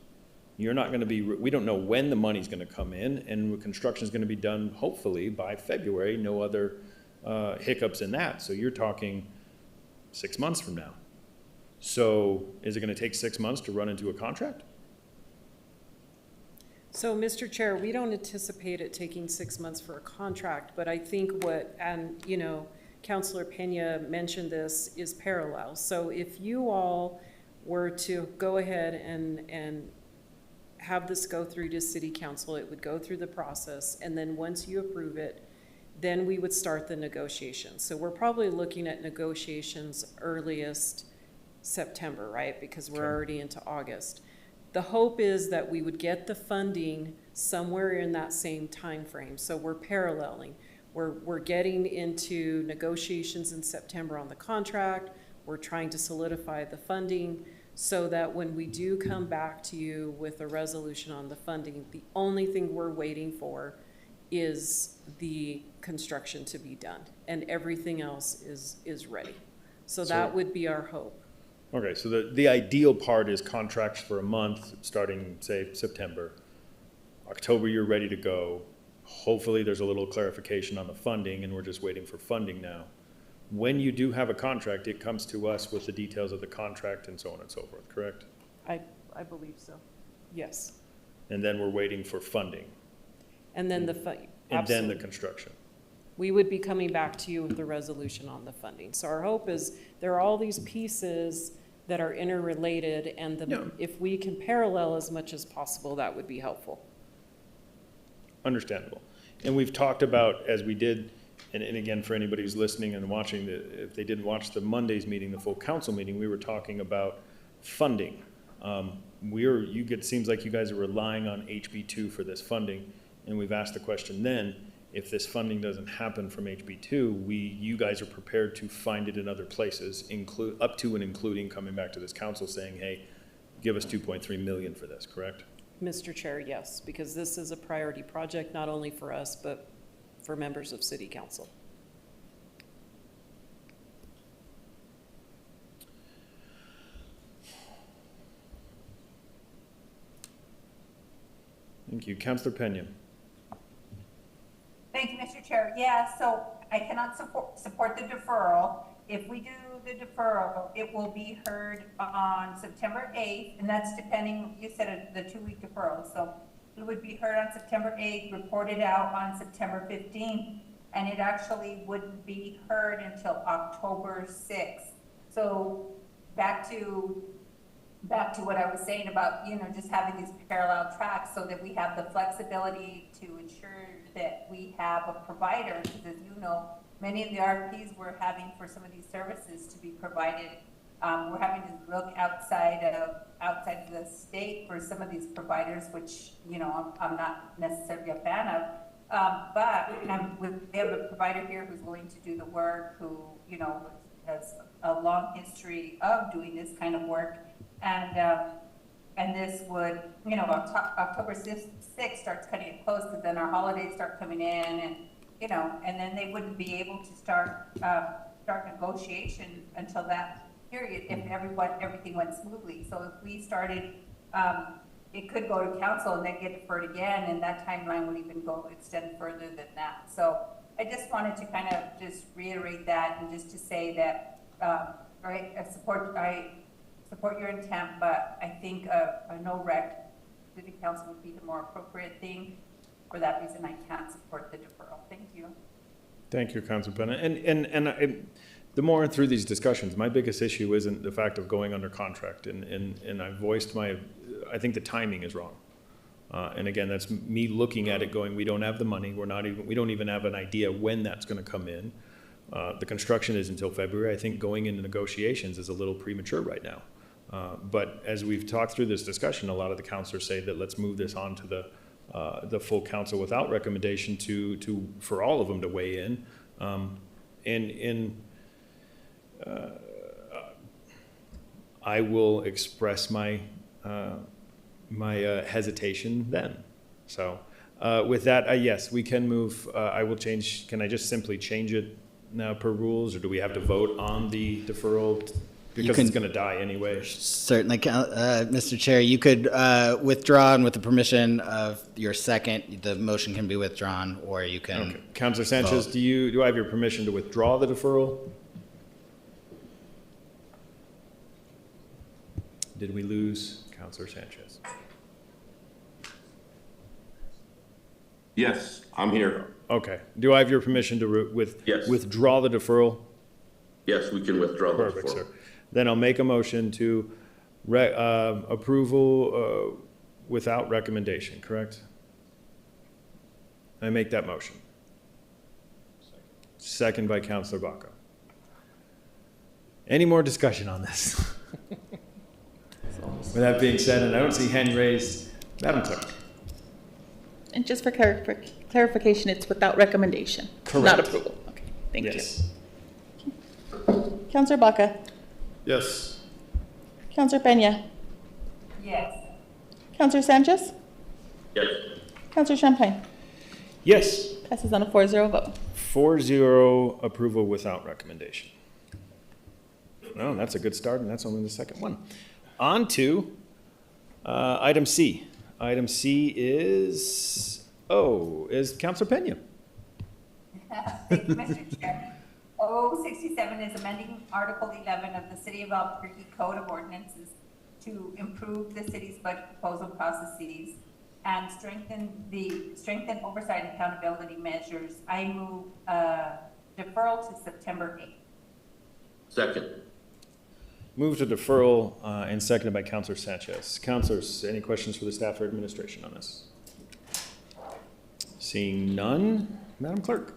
You're not going to be, we don't know when the money's going to come in, and construction is going to be done hopefully by February, no other hiccups in that. So you're talking 6 months from now. So is it going to take 6 months to run into a contract? So, Mr. Chair, we don't anticipate it taking 6 months for a contract, but I think Councilor Pena mentioned this, is parallel. So if you all were to go ahead and have this go through to city council, it would go through the process, and then once you approve it, then we would start the negotiations. So we're probably looking at negotiations earliest September, right? Because we're already into August. The hope is that we would get the funding somewhere in that same time frame. So we're paralleling. We're getting into negotiations in September on the contract. We're trying to solidify the funding so that when we do come back to you with a resolution on the funding, the only thing we're waiting for is the construction to be done, and everything else is ready. So that would be our hope. Okay, so the ideal part is contracts for a month, starting, say, September. October, you're ready to go. Hopefully, there's a little clarification on the funding, and we're just waiting for funding now. When you do have a contract, it comes to us with the details of the contract and so on and so forth, correct? I believe so. Yes. And then we're waiting for funding, And then and then the construction. we would be coming back to you with the resolution on the funding. So our hope is there are all these pieces that are interrelated, and if we can parallel as much as possible, that would be helpful. Understandable. And we've talked about, as we did, and again, for anybody who's listening and watching, if they didn't watch the Monday's meeting, the full council meeting, we were talking about funding. It seems like you guys are relying on HB2 for this funding, and we've asked the question then, if this funding doesn't happen from HB2, you guys are prepared to find it in other places, up to and including coming back to this council saying, hey, give us 2.3 million for this, correct? Mr. Chair, yes, because this is a priority project, not only for us, but for members of city council. Thank you. Councilor Pena. Thank you, Mr. Chair. Yeah, so I cannot support the deferral. If we do the deferral, it will be heard on September 8th, and that's depending, you said the 2-week deferral. So it would be heard on September 8th, reported out on September 15th, and it actually wouldn't be heard until October 6th. So back to what I was saying about, just having these parallel tracks so that we have the flexibility to ensure that we have a provider, because as you know, many of the RFPs we're having for some of these services to be provided, we're having to look outside of the state for some of these providers, which, I'm not necessarily a fan of. But we have a provider here who's willing to do the work, who, has a long history of doing this kind of work. And this would, October 6th starts cutting it close, because then our holidays start coming in, and then they wouldn't be able to start negotiation until that period if everything went smoothly. So if we started, it could go to council and then get deferred again, and that timeline would even extend further than that. So I just wanted to kind of just reiterate that, and just to say that, I support your intent, but I think a no-rec city council would be the more appropriate thing. For that reason, I can't support the deferral. Thank you. Thank you, Councilor Pena. And the more through these discussions, my biggest issue isn't the fact of going under contract, and I voiced I think the timing is wrong. And again, that's me looking at it going, we don't have the money, we don't even have an idea when that's gonna come in. The construction is until February. I think going into negotiations is a little premature right now. But as we've talked through this discussion, a lot of the councilors say that let's move this on to the full council without recommendation for all of them to weigh in. I will express my hesitation then. So with that, yes, we can move. I will change. Can I just simply change it now per rules, or do we have to vote on the deferral? Because it's going to die anyway. Certainly, Mr. Chair, you could withdraw, and with the permission of your second, the motion can be withdrawn, or you can. Okay. Councilor Sanchez, vote. do I have your permission to withdraw the deferral? Did we lose Councilor Sanchez? Yes, I'm here. Okay. Do I have your permission to Yes. withdraw the deferral? Yes, we can withdraw the Perfect, sir. deferral. Then I'll make a motion to approval without recommendation, correct? I make that motion. Second by Counselor Baca. Any more discussion on this? With that being said, and I don't see hand raised, Madam Clerk. And just for clarification, it's without recommendation, not Correct. approval. Okay, thank you. Yes. Counselor Baca, Yes. Counselor Peña, Yes. Counselor Sanchez, Yes. Counselor Champagne. Yes. Passes on a 4-0 vote. 4-0 approval without recommendation. No, that's a good start, and that's only the second one. On to item C. Item C is Counselor Peña. Thank you, Mr. Chair. 067 is amending Article 11 of the City of Albuquerque Code of Ordinances to improve the city's budget proposal processes and strengthen oversight and accountability measures. I move deferral to September 8th. Second. Move to deferral and seconded by Counselor Sanchez. Counselors, any questions for the staff or administration on this? Seeing none, Madam Clerk.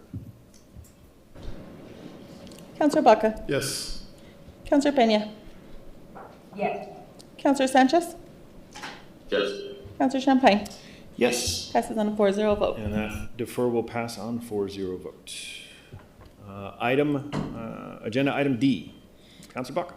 Counselor Baca, Yes. Counselor Peña, Yes. Counselor Sanchez, Yes. Counselor Champagne. Yes. Passes on a 4-0 vote. And that defer will pass on 4-0 vote. Agenda item D. Counselor Baca.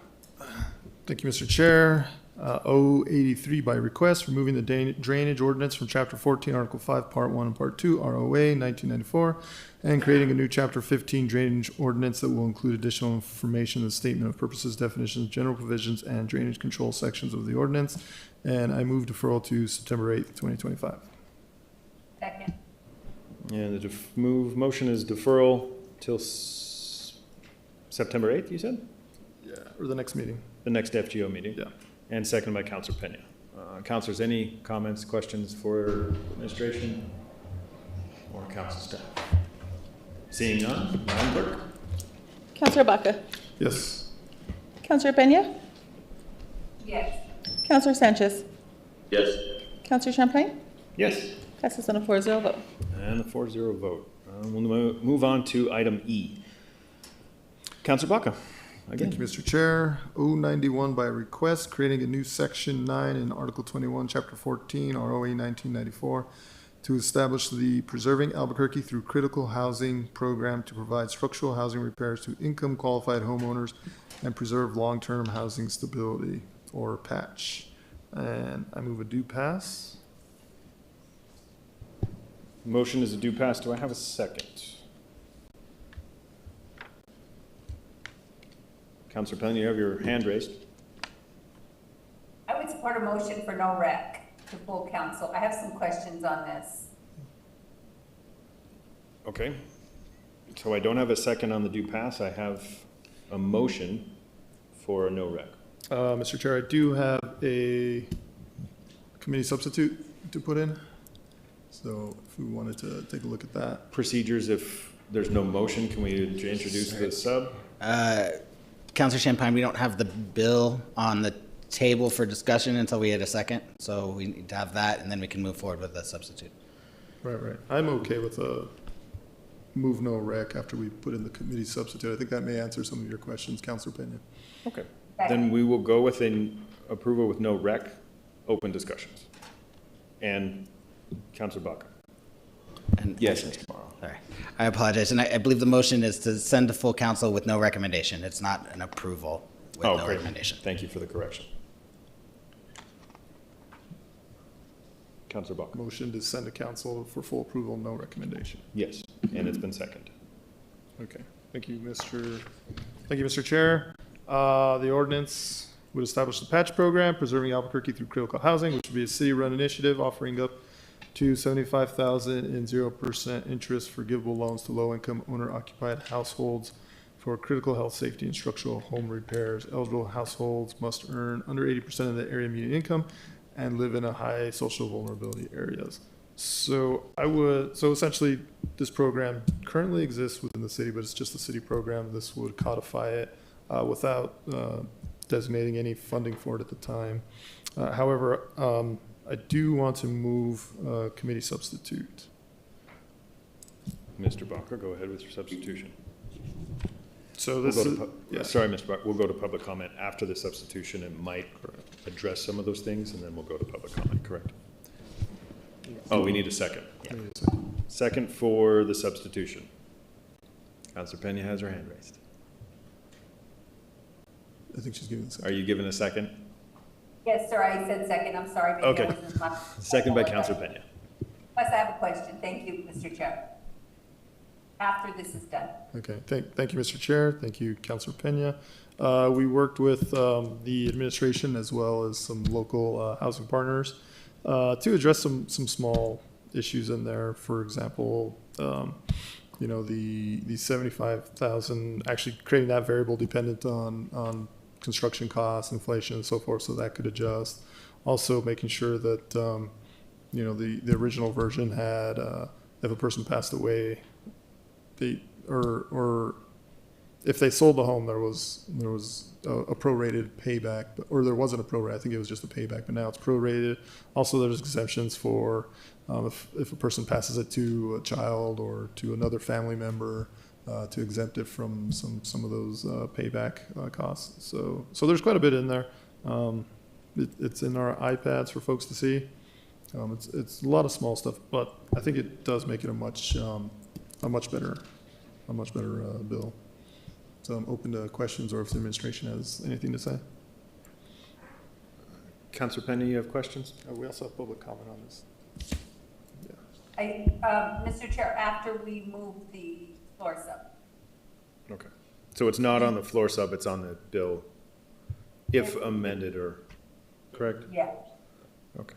Thank you, Mr. Chair. 083 by request, removing the drainage ordinance from Chapter 14, Article 5, Part 1 and Part 2, ROA 1994, and creating a new Chapter 15 drainage ordinance that will include additional information in the statement of purposes, definitions, general provisions, and drainage control sections of the ordinance. And I move deferral to September 8th, 2025. Second. And the motion is deferral till September 8th, you said? Yeah. Or the next meeting. The next FGO meeting? Yeah. And seconded by Counselor Peña. Counselors, any comments, questions for administration or council staff? Seeing none, Madam Clerk. Counselor Baca, Yes. Counselor Peña, Yes. Counselor Sanchez, Yes. Counselor Champagne. Yes. Passes on a 4-0 vote. And the 4-0 vote. We'll move on to item E. Counselor Baca. Again. Thank you, Mr. Chair. 091 by request, creating a new Section 9 in Article 21, Chapter 14, ROA 1994, to establish the Preserving Albuquerque Through Critical Housing Program to provide structural housing repairs to income-qualified homeowners and preserve long-term housing stability, or PATCH. And I move a due pass. Motion is a due pass. Do I have a second? Counselor Peña, you have your hand raised. I would support a motion for no rec to full council. I have some questions on this. Okay. So I don't have a second on the due pass. I have a motion for a no rec. Mr. Chair, I do have a committee substitute to put in. So if we wanted to take a look at that. Procedures, if there's no motion, can we introduce the sub? Counselor Champagne, we don't have the bill on the table for discussion until we hit a second, so we need to have that, and then we can move forward with the substitute. Right. I'm okay with a move no rec after we put in the committee substitute. I think that may answer some of your questions, Counselor Peña. Okay. Then we will go with an approval with no rec, open discussions. And Counselor Baca. And Yes, actually- tomorrow. Sorry, I apologize, and I believe the motion is to send to full council with no recommendation. It's not an approval with Oh, no great. recommendation. Thank you for the correction. Counselor Baca. Motion to send to council for full approval, no recommendation. Yes, and it's been seconded. Okay, thank you, Mr. Chair. The ordinance would establish the patch program, preserving Albuquerque through critical housing, which would be a city-run initiative offering up to $75,000 in 0% interest forgivable loans to low-income owner-occupied households for critical health, safety, and structural home repairs. Eligible households must earn under 80% of the area median income and live in a high social vulnerability areas. So essentially, this program currently exists within the city, but it's just a city program. This would codify it without designating any funding for it at the time. However, I do want to move committee substitute. Mr. Baca, go ahead with your substitution. So We'll this go is, to yeah. Sorry, Mr. Baca, we'll go to public comment after the substitution and might address some of those things, and then we'll go to public comment, correct? Oh, we need a second. Second for the substitution. Counselor Pena has her hand raised. I think she's giving this. Are you giving a second? Yes, sir, I said second, I'm sorry. maybe I Okay. wasn't loud. Second by Counselor Pena. Plus, I have a question. Thank you, Mr. Chair. After this is done. Okay, thank you, Mr. Chair. Thank you, Councilor Pena. We worked with the administration as well as some local housing partners to address some small issues in there. For example, you know, the 75,000, actually creating that variable dependent on construction costs, inflation, and so forth, so that could adjust. Also making sure that, you know, the original version had, if a person passed away, or if they sold the home, there was a prorated payback, or there wasn't a prorate. I think it was just a payback, but now it's prorated. Also, there's exemptions for if a person passes it to a child or to another family member, to exempt it from some of those payback costs. So there's quite a bit in there. It's in our iPads for folks to see. It's a lot of small stuff, but I think it does make it a much better bill. So I'm open to questions or if the administration has anything to say. Counselor Pena, you have questions? We also have public comment on this. Mr. Chair, after we move the floor sub. Okay. So it's not on the floor sub, it's on the bill, if amended or, correct? Yeah. Okay.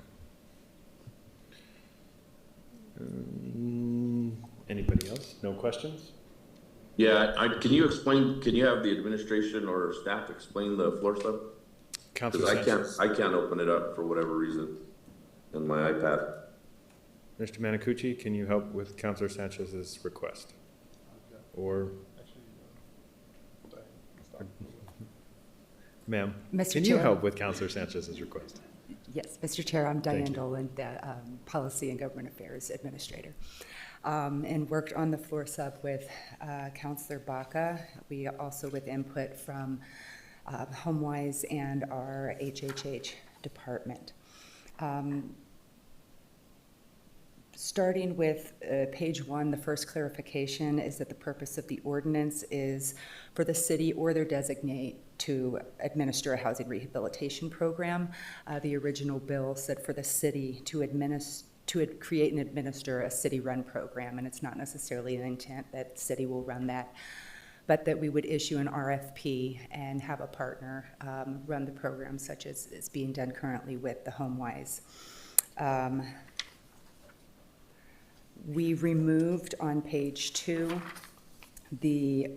Anybody else? No questions? Yeah, can you have the administration or staff explain the floor sub? Counselor Sanchez. I can't open it up for whatever reason in my iPad. Mr. Manacucci, can you help with Counselor Sanchez's request? Or, ma'am, Mr. can you Chair. help with Counselor Sanchez's request? Yes, Mr. Chair, I'm Thank Diane you. Dolan, the Policy and Government Affairs Administrator, and worked on the floor sub with Councilor Baca. We also with input from HomeWise and our HHH department. Starting with page 1, the first clarification is that the purpose of the ordinance is for the city or their designate to administer a housing rehabilitation program. The original bill said for the city to create and administer a city-run program, and it's not necessarily an intent that the city will run that, but that we would issue an RFP and have a partner run the program, such as is being done currently with the HomeWise. We removed on page 2 the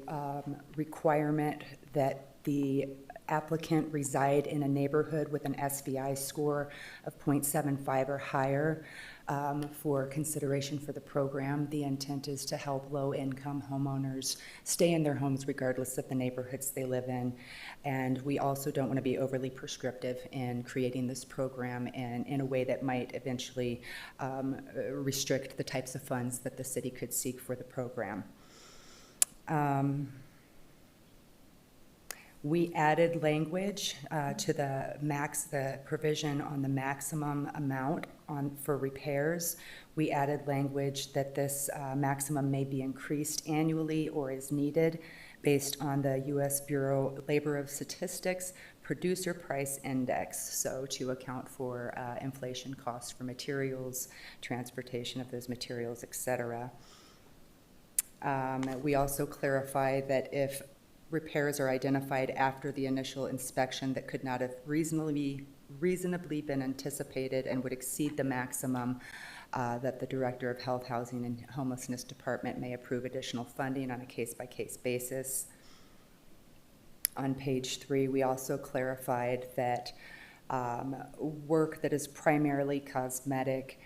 requirement that the applicant reside in a neighborhood with an SVI score of 0.75 or higher for consideration for the program. The intent is to help low-income homeowners stay in their homes regardless of the neighborhoods they live in. And we also don't want to be overly prescriptive in creating this program in a way that might eventually restrict the types of funds that the city could seek for the program. We added language to the provision on the maximum amount for repairs. We added language that this maximum may be increased annually or is needed based on the U.S. Bureau Labor of Statistics Producer Price Index, so to account for inflation costs for materials, transportation of those materials, et cetera. We also clarify that if repairs are identified after the initial inspection that could not have reasonably been anticipated and would exceed the maximum, that the Director of Health, Housing, and Homelessness Department may approve additional funding on a case-by-case basis. On page 3, we also clarified that work that is primarily cosmetic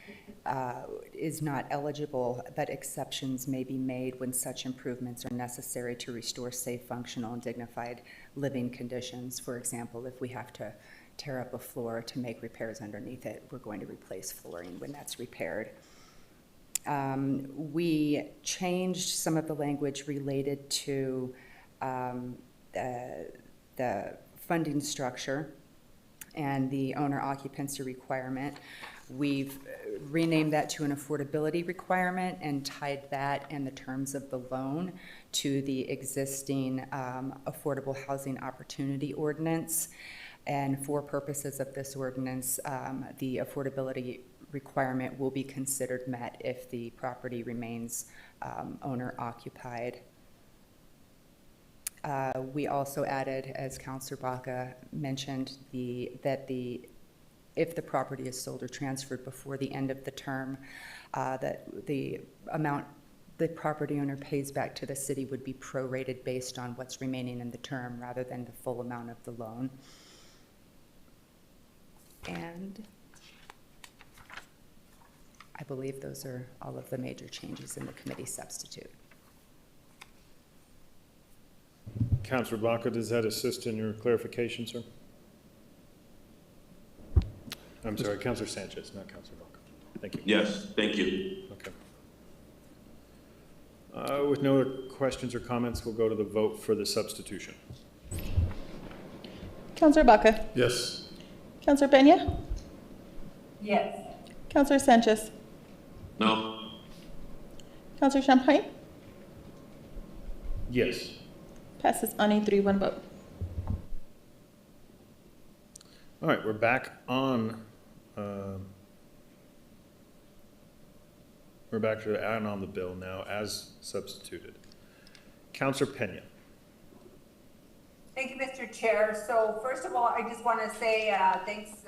is not eligible, but exceptions may be made when such improvements are necessary to restore safe, functional, and dignified living conditions. For example, if we have to tear up a floor to make repairs underneath it, we're going to replace flooring when that's repaired. We changed some of the language related to the funding structure and the owner occupancy requirement. We've renamed that to an affordability requirement and tied that and the terms of the loan to the existing Affordable Housing Opportunity Ordinance. And for purposes of this ordinance, the affordability requirement will be considered met if the property remains owner occupied. We also added, as Councilor Baca mentioned, if the property is sold or transferred before the end of the term, that the amount the property owner pays back to the city would be prorated based on what's remaining in the term rather than the full amount of the loan. And I believe those are all of the major changes in the committee substitute. Councilor Baca, does that assist in your clarification, sir? I'm sorry, Councilor Sanchez, not Councilor Baca. Thank you. Yes, thank you. Okay. With no other questions or comments, we'll go to the vote for the substitution. Councilor Baca. Yes. Councilor Peña. Yes. Councilor Sanchez. No. Councilor Champagne. Yes. Passes on a 3-1 vote. All right, we're back on, we're back to adding on the bill now as substituted. Councilor Peña. Thank you, Mr. Chair. So first of all, I just want to say thanks,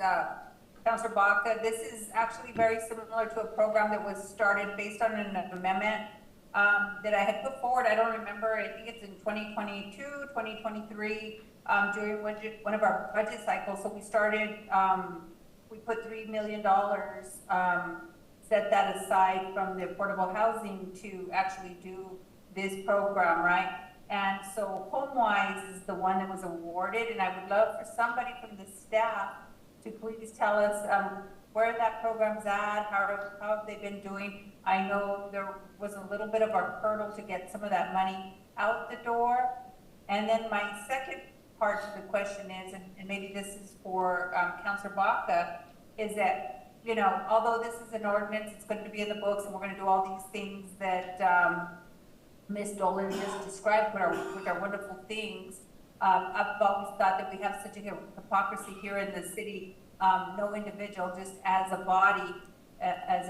Councilor Baca. This is actually very similar to a program that was started based on an amendment that I had put forward. I don't remember, I think it's in 2022, 2023, during one of our budget cycles. So we started, we put $3 million, set that aside from the affordable housing to actually do this program, right? And so HomeWise is the one that was awarded, and I would love for somebody from the staff to please tell us where that program's at, how have they been doing. I know there was a little bit of a hurdle to get some of that money out the door. And then my second part of the question is, and maybe this is for Councilor Baca, is that, you know, although this is an ordinance, it's going to be in the books, and we're going to do all these things that Ms. Dolan just described, which are wonderful things. I've always thought that we have such a hypocrisy here in the city. No individual, just as a body, as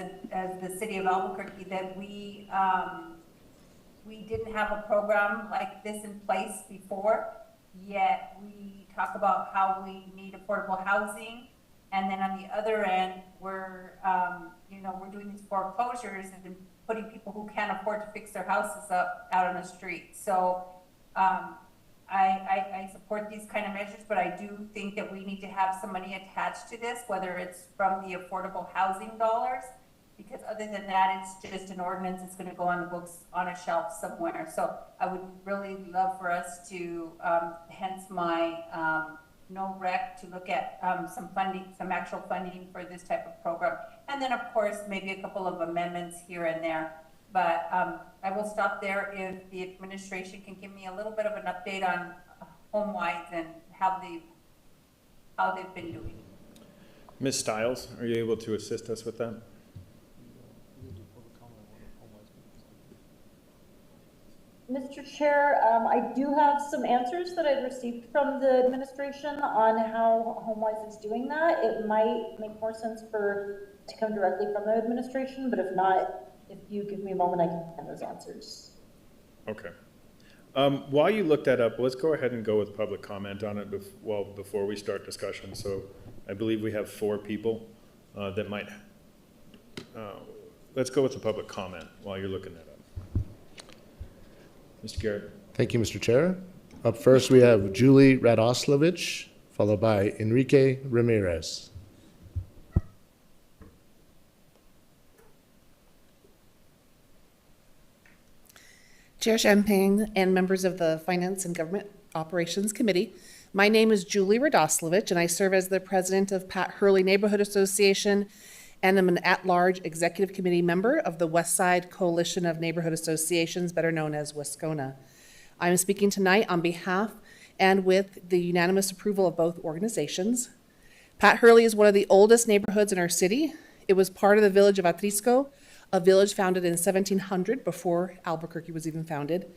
the city of Albuquerque, that we didn't have a program like this in place before. Yet we talk about how we need affordable housing, and then on the other end, we're we're doing these foreclosures and putting people who can't afford to fix their houses up out on the street. So I support these kind of measures, but I do think that we need to have some money attached to this, whether it's from the affordable housing dollars, because other than that, it's just an ordinance that's going to go on the books on a shelf somewhere. So I would really love for us to, hence my no rec, to look at some funding, some actual funding for this type of program. And then, of course, maybe a couple of amendments here and there. But I will stop there. If the administration can give me a little bit of an update on HomeWise and how they've been doing. Ms. Stiles, are you able to assist us with that? Mr. Chair, I do have some answers that I've received from the administration on how HomeWise is doing that. It might make more sense to come directly from the administration, but if not, if you give me a moment, I can find those answers. Okay. While you look that up, let's go ahead and go with public comment on it before we start discussion. So I believe we have 4 people that might. Let's go with the public comment while you're looking that up. Mr. Garrett. Thank you, Mr. Chair. Up first, we have Julie Radoslavich, followed by Enrique Ramirez. Chair Champagne and members of the Finance and Government Operations Committee. My name is Julie Radoslovich, and I serve as the president of Pat Hurley Neighborhood Association, and I'm an at-large executive committee member of the West Side Coalition of Neighborhood Associations, better known as WESCONA. I'm speaking tonight on behalf and with the unanimous approval of both organizations. Pat Hurley is one of the oldest neighborhoods in our city. It was part of the village of Atrisco, a village founded in 1700 before Albuquerque was even founded.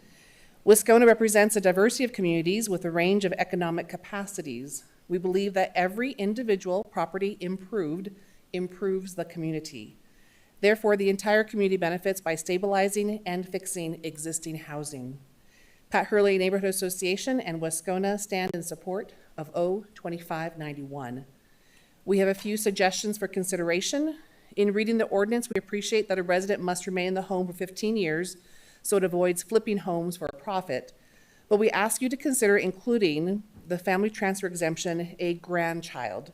WESCONA represents a diversity of communities with a range of economic capacities. We believe that every individual property improved improves the community. Therefore, the entire community benefits by stabilizing and fixing existing housing. Pat Hurley Neighborhood Association and WESCONA stand in support of O2591. We have a few suggestions for consideration. In reading the ordinance, we appreciate that a resident must remain in the home for 15 years, so it avoids flipping homes for a profit. But we ask you to consider including the family transfer exemption, a grandchild.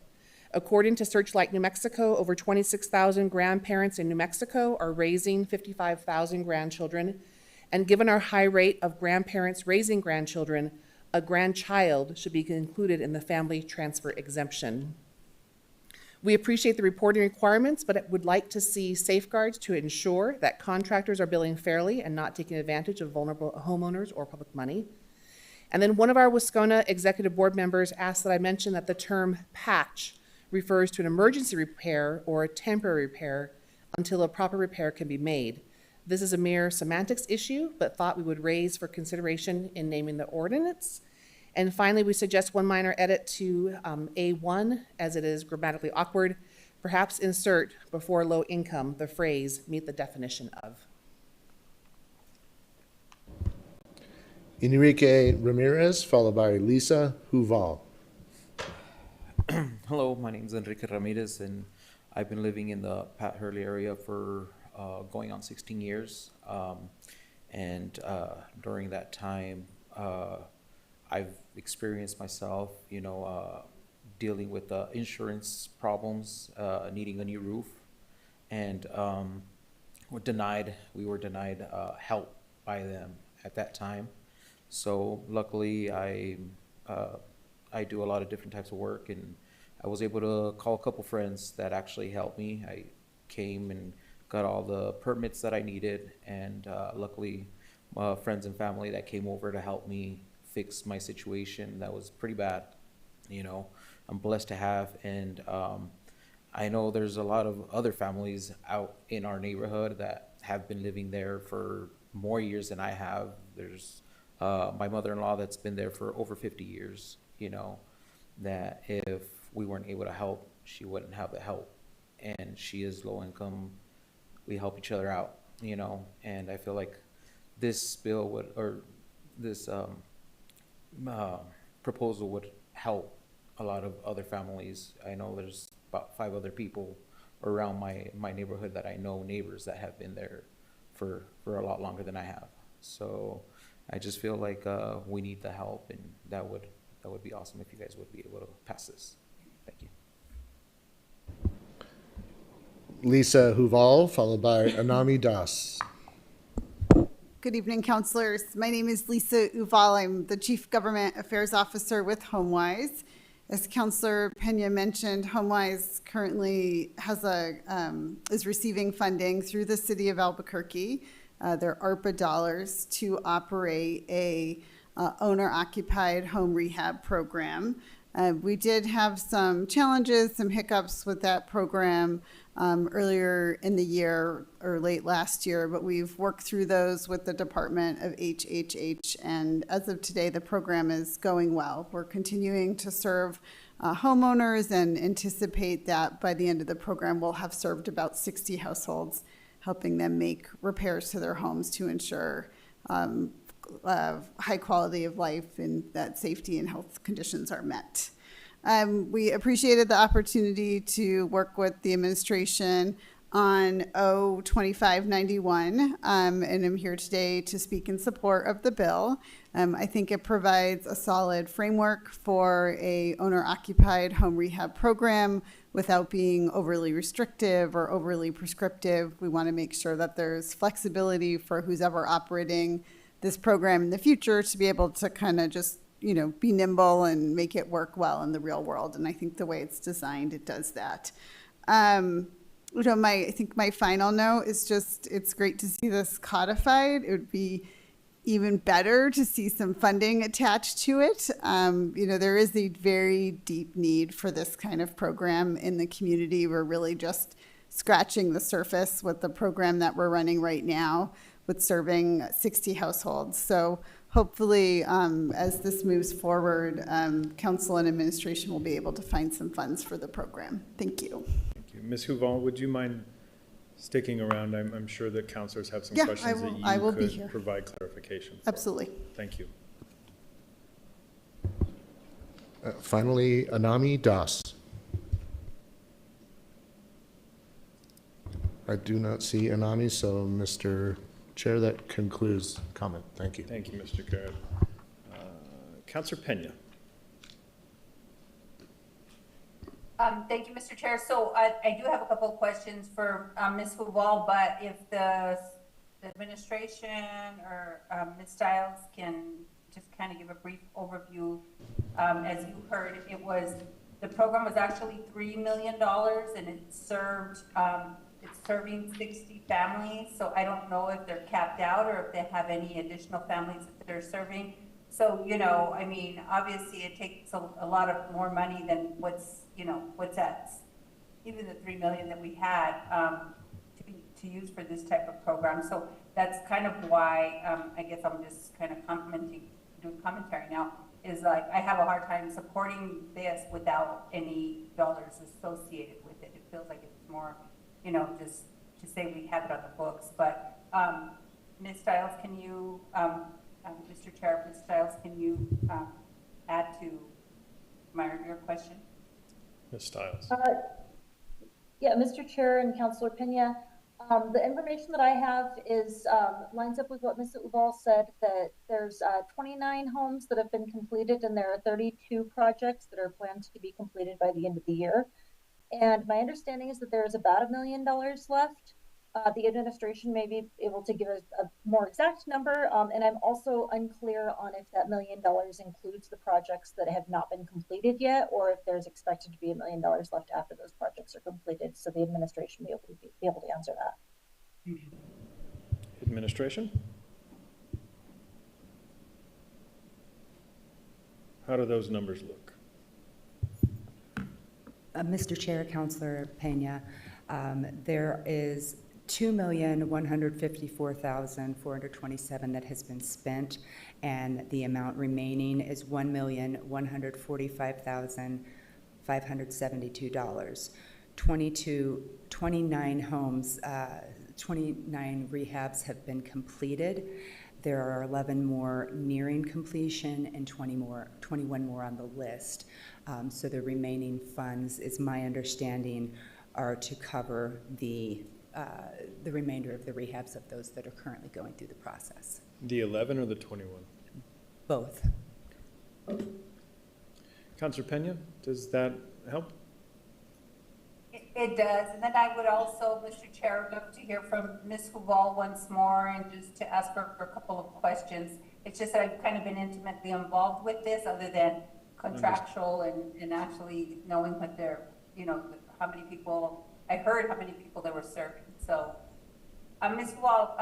According to Searchlight New Mexico, over 26,000 grandparents in New Mexico are raising 55,000 grandchildren. And given our high rate of grandparents raising grandchildren, a grandchild should be included in the family transfer exemption. We appreciate the reporting requirements, but would like to see safeguards to ensure that contractors are billing fairly and not taking advantage of vulnerable homeowners or public money. And then one of our WESCONA executive board members asked that I mention that the term patch refers to an emergency repair or a temporary repair until a proper repair can be made. This is a mere semantics issue, but thought we would raise for consideration in naming the ordinance. And finally, we suggest one minor edit to A1, as it is grammatically awkward. Perhaps insert before low income the phrase meet the definition of. Enrique Ramirez, followed by Lisa Huval. Hello, my name is Enrique Ramirez, and I've been living in the Pat Hurley area for going on 16 years. During that time, I've experienced myself, dealing with insurance problems, needing a new roof, and we were denied help by them at that time. So luckily, I do a lot of different types of work, and I was able to call a couple friends that actually helped me. I came and got all the permits that I needed, and luckily, friends and family that came over to help me fix my situation that was pretty bad. I'm blessed to have, and I know there's a lot of other families out in our neighborhood that have been living there for more years than I have. There's my mother-in-law that's been there for over 50 years, that if we weren't able to help, she wouldn't have the help. And she is low income. We help each other out, and I feel like this bill would, or this proposal would help a lot of other families. I know there's about 5 other people around my neighborhood that I know, neighbors that have been there for a lot longer than I have. So I just feel like we need the help, and that would be awesome if you guys would be able to pass this. Thank you. Lisa Huval, followed by Anami Das. Good evening, councilors. My name is Lisa Uval. I'm the Chief Government Affairs Officer with HomeWise. As Councilor Pena mentioned, HomeWise currently has is receiving funding through the City of Albuquerque, their ARPA dollars, to operate a owner-occupied home rehab program. We did have some challenges, some hiccups with that program earlier in the year or late last year, but we've worked through those with the Department of HHH, and as of today, the program is going well. We're continuing to serve homeowners and anticipate that by the end of the program, we'll have served about 60 households, helping them make repairs to their homes to ensure high quality of life and that safety and health conditions are met. We appreciated the opportunity to work with the administration on O2591, and I'm here today to speak in support of the bill. I think it provides a solid framework for a owner-occupied home rehab program without being overly restrictive or overly prescriptive. We want to make sure that there's flexibility for who's ever operating this program in the future to be able to kind of just, be nimble and make it work well in the real world. And I think the way it's designed, it does that. I think my final note is just, it's great to see this codified. It would be even better to see some funding attached to it. There is a very deep need for this kind of program in the community. We're really just scratching the surface with the program that we're running right now with serving 60 households. So hopefully, as this moves forward, council and administration will be able to find some funds for the program. Thank you. Thank you. Ms. Huval, would you mind sticking around? I'm sure that councilors have some Yeah, questions I will that be you here. could provide clarification for. Absolutely. Thank you. Finally, Anami Das. I do not see Anami, so Mr. Chair, that concludes comment. Thank you. Thank you, Mr. Garrett. Councilor Pena. Thank you, Mr. Chair. So I do have a couple of questions for Ms. Huval, but if the administration or Ms. Stiles can just kind of give a brief overview. As you heard, the program was actually $3 million and it's serving 60 families. So I don't know if they're capped out or if they have any additional families that they're serving. So, obviously it takes a lot of more money than what's at, even the 3 million that we had to use for this type of program. So that's kind of why, I guess I'm just kind of doing commentary now, is like, I have a hard time supporting this without any dollars associated with it. It feels like it's more, just to say we have it on the books. But Ms. Stiles, can you, Mr. Chair, Ms. Stiles, can you add to your question? Ms. Stiles. Yeah, Mr. Chair and Councilor Pena, the information that I have is lines up with what Ms. Uval said, that there's 29 homes that have been completed and there are 32 projects that are planned to be completed by the end of the year. And my understanding is that there's about $1 million left. The administration may be able to give a more exact number, and I'm also unclear on if that $1 million includes the projects that have not been completed yet, or if there's expected to be $1 million left after those projects are completed. So the administration may be able to answer that. Administration? How do those numbers look? Mr. Chair, Councilor Pena, there is $2,154,427 that has been spent, and the amount remaining is $1,145,572. 29 homes, 29 rehabs have been completed. There are 11 more nearing completion and 21 more on the list. So the remaining funds, is my understanding, are to cover the remainder of the rehabs of those that are currently going through the process. The 11 or the 21? Both. Councilor Pena, does that help? It does. And then I would also, Mr. Chair, love to hear from Ms. Huval once more and just to ask her for a couple of questions. It's just that I've kind of been intimately involved with this other than contractual and actually knowing what they're, how many people, I heard how many people they were serving. So, Ms. Huval,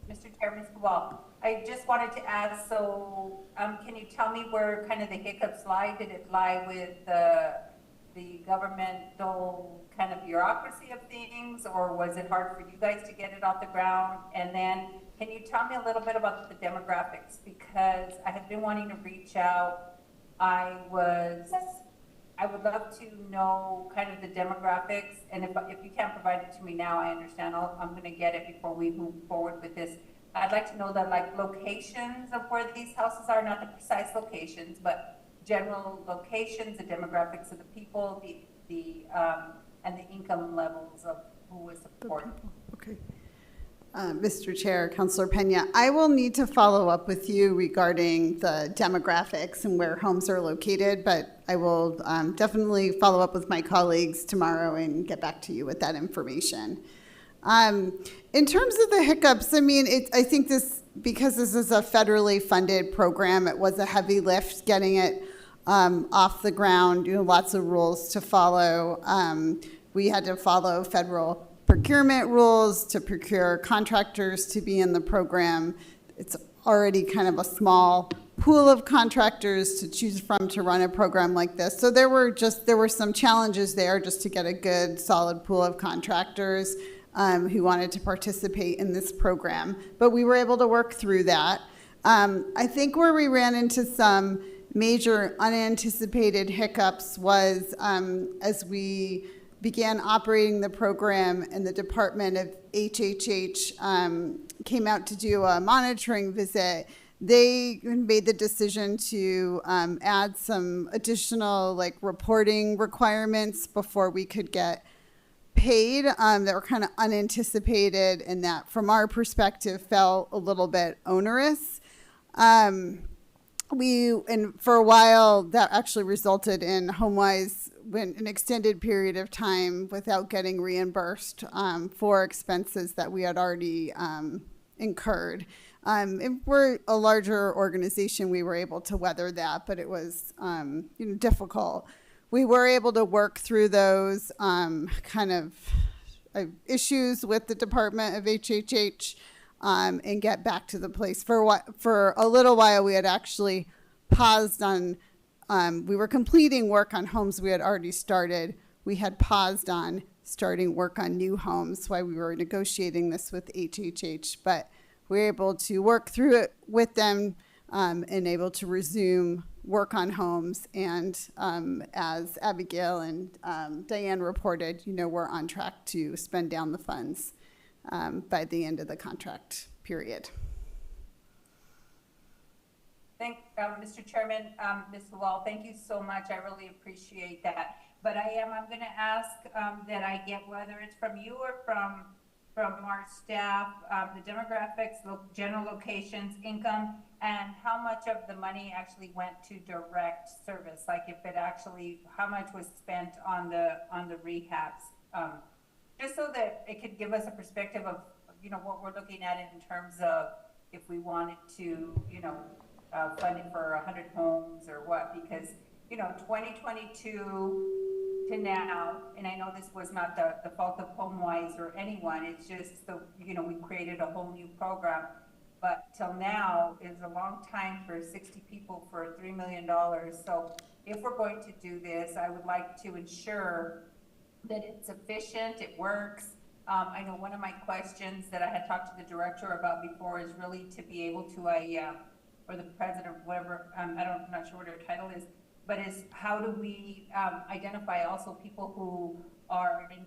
Mr. Chair, Ms. Huval, I just wanted to ask, so can you tell me where kind of the hiccups lie? Did it lie with the governmental kind of bureaucracy of things, or was it hard for you guys to get it off the ground? And then can you tell me a little bit about the demographics? Because I have been wanting to reach out. I would love to know kind of the demographics, and if you can't provide it to me now, I understand. I'm going to get it before we move forward with this. I'd like to know the locations of where these houses are, not the precise locations, but general locations, the demographics of the people, and the income levels of who is supported. Okay. Mr. Chair, Councilor Pena, I will need to follow up with you regarding the demographics and where homes are located, but I will definitely follow up with my colleagues tomorrow and get back to you with that information. In terms of the hiccups, I think this because this is a federally funded program, it was a heavy lift getting it off the ground, lots of rules to follow. We had to follow federal procurement rules to procure contractors to be in the program. It's already kind of a small pool of contractors to choose from to run a program like this. So there were some challenges there just to get a good, solid pool of contractors who wanted to participate in this program. But we were able to work through that. I think where we ran into some major unanticipated hiccups was as we began operating the program and the Department of HHH came out to do a monitoring visit. They made the decision to add some additional reporting requirements before we could get paid that were kind of unanticipated and that from our perspective felt a little bit onerous. And for a while that actually resulted in HomeWise went an extended period of time without getting reimbursed for expenses that we had already incurred. If we're a larger organization, we were able to weather that, but it was difficult. We were able to work through those issues with the Department of HHH and get back to the place. For a little while, we had actually paused on, we were completing work on homes we had already started. We had paused on starting work on new homes while we were negotiating this with HHH, but we were able to work through it with them and able to resume work on homes. And as Abigail and Diane reported, we're on track to spend down the funds by the end of the contract period. Mr. Chairman, Ms. Wall, thank you so much. I really appreciate that. But I'm going to ask that I get, whether it's from you or from our staff, the demographics, general locations, income, and how much of the money actually went to direct service. Like if it actually, how much was spent on the rehabs, just so that it could give us a perspective of what we're looking at in terms of if we wanted to fund it for 100 homes or what, because 2022 to now, and I know this was not the fault of HomeWise or anyone, it's just we created a whole new program, but till now is a long time for 60 people for $3 million. So if we're going to do this, I would like to ensure that it's efficient, it works. I know one of my questions that I had talked to the director about before is really to be able to, or the president, whatever, I'm not sure what her title is, but is how do we identify also people who are in,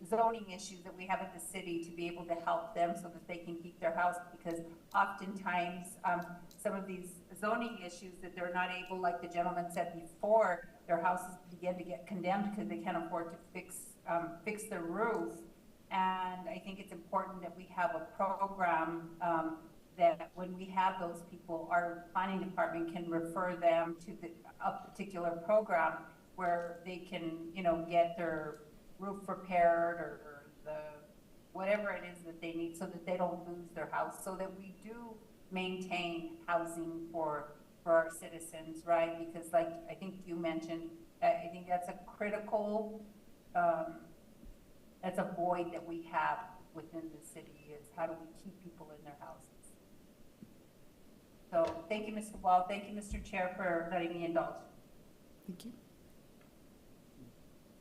zoning issues that we have in the city to be able to help them so that they can keep their house, because oftentimes some of these zoning issues that they're not able, like the gentleman said before, their houses begin to get condemned because they can't afford to fix their roof. And I think it's important that we have a program that when we have those people, our planning department can refer them to a particular program where they can, get their roof repaired or the whatever it is that they need, so that they don't lose their house, so that we do maintain housing for our citizens, right? Because like I think you mentioned, I think that's a critical, that's a void that we have within the city, is how do we keep people in their houses? So thank you, Mr. Wall. Thank you, Mr. Chair, for letting me indulge. Thank you.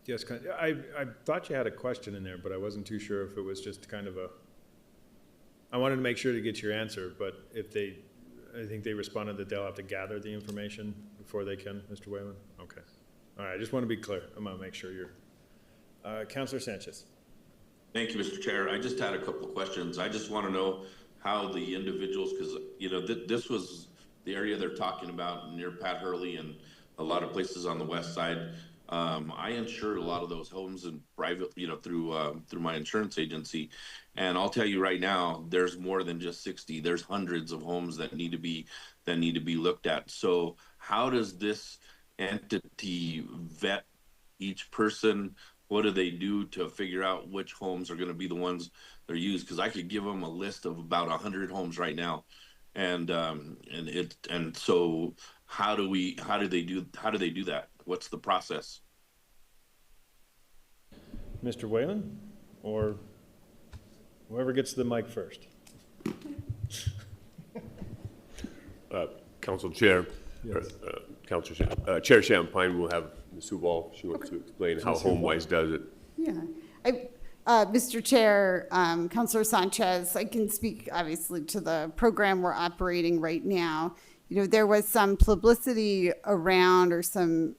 Yes, I thought you had a question in there, but I wasn't too sure if it was just kind of I wanted to make sure to get your answer, but I think they responded that they'll have to gather the information before they can, Mr. Whalen? Okay. All right, I just want to be clear. I'm going to make sure you're, Councilor Sanchez. Thank you, Mr. Chair. I just had a couple of questions. I just want to know how the individuals, because, this was the area they're talking about near Pat Hurley and a lot of places on the west side. I insured a lot of those homes in private, through my insurance agency. And I'll tell you right now, there's more than just 60. There's hundreds of homes that need to be looked at. So how does this entity vet each person what do they do to figure out which homes are going to be the ones they're used? Because I could give them a list of about 100 homes right now, and so how do they do that? What's the process? Mr. Whalen, or whoever gets the mic first. Council Chair, Chair Champagne will have Ms. Huval, she wants to explain how HomeWise does it. Yeah. Mr. Chair, Councilor Sanchez, I can speak obviously to the program we're operating right now. You know, there was some publicity around or some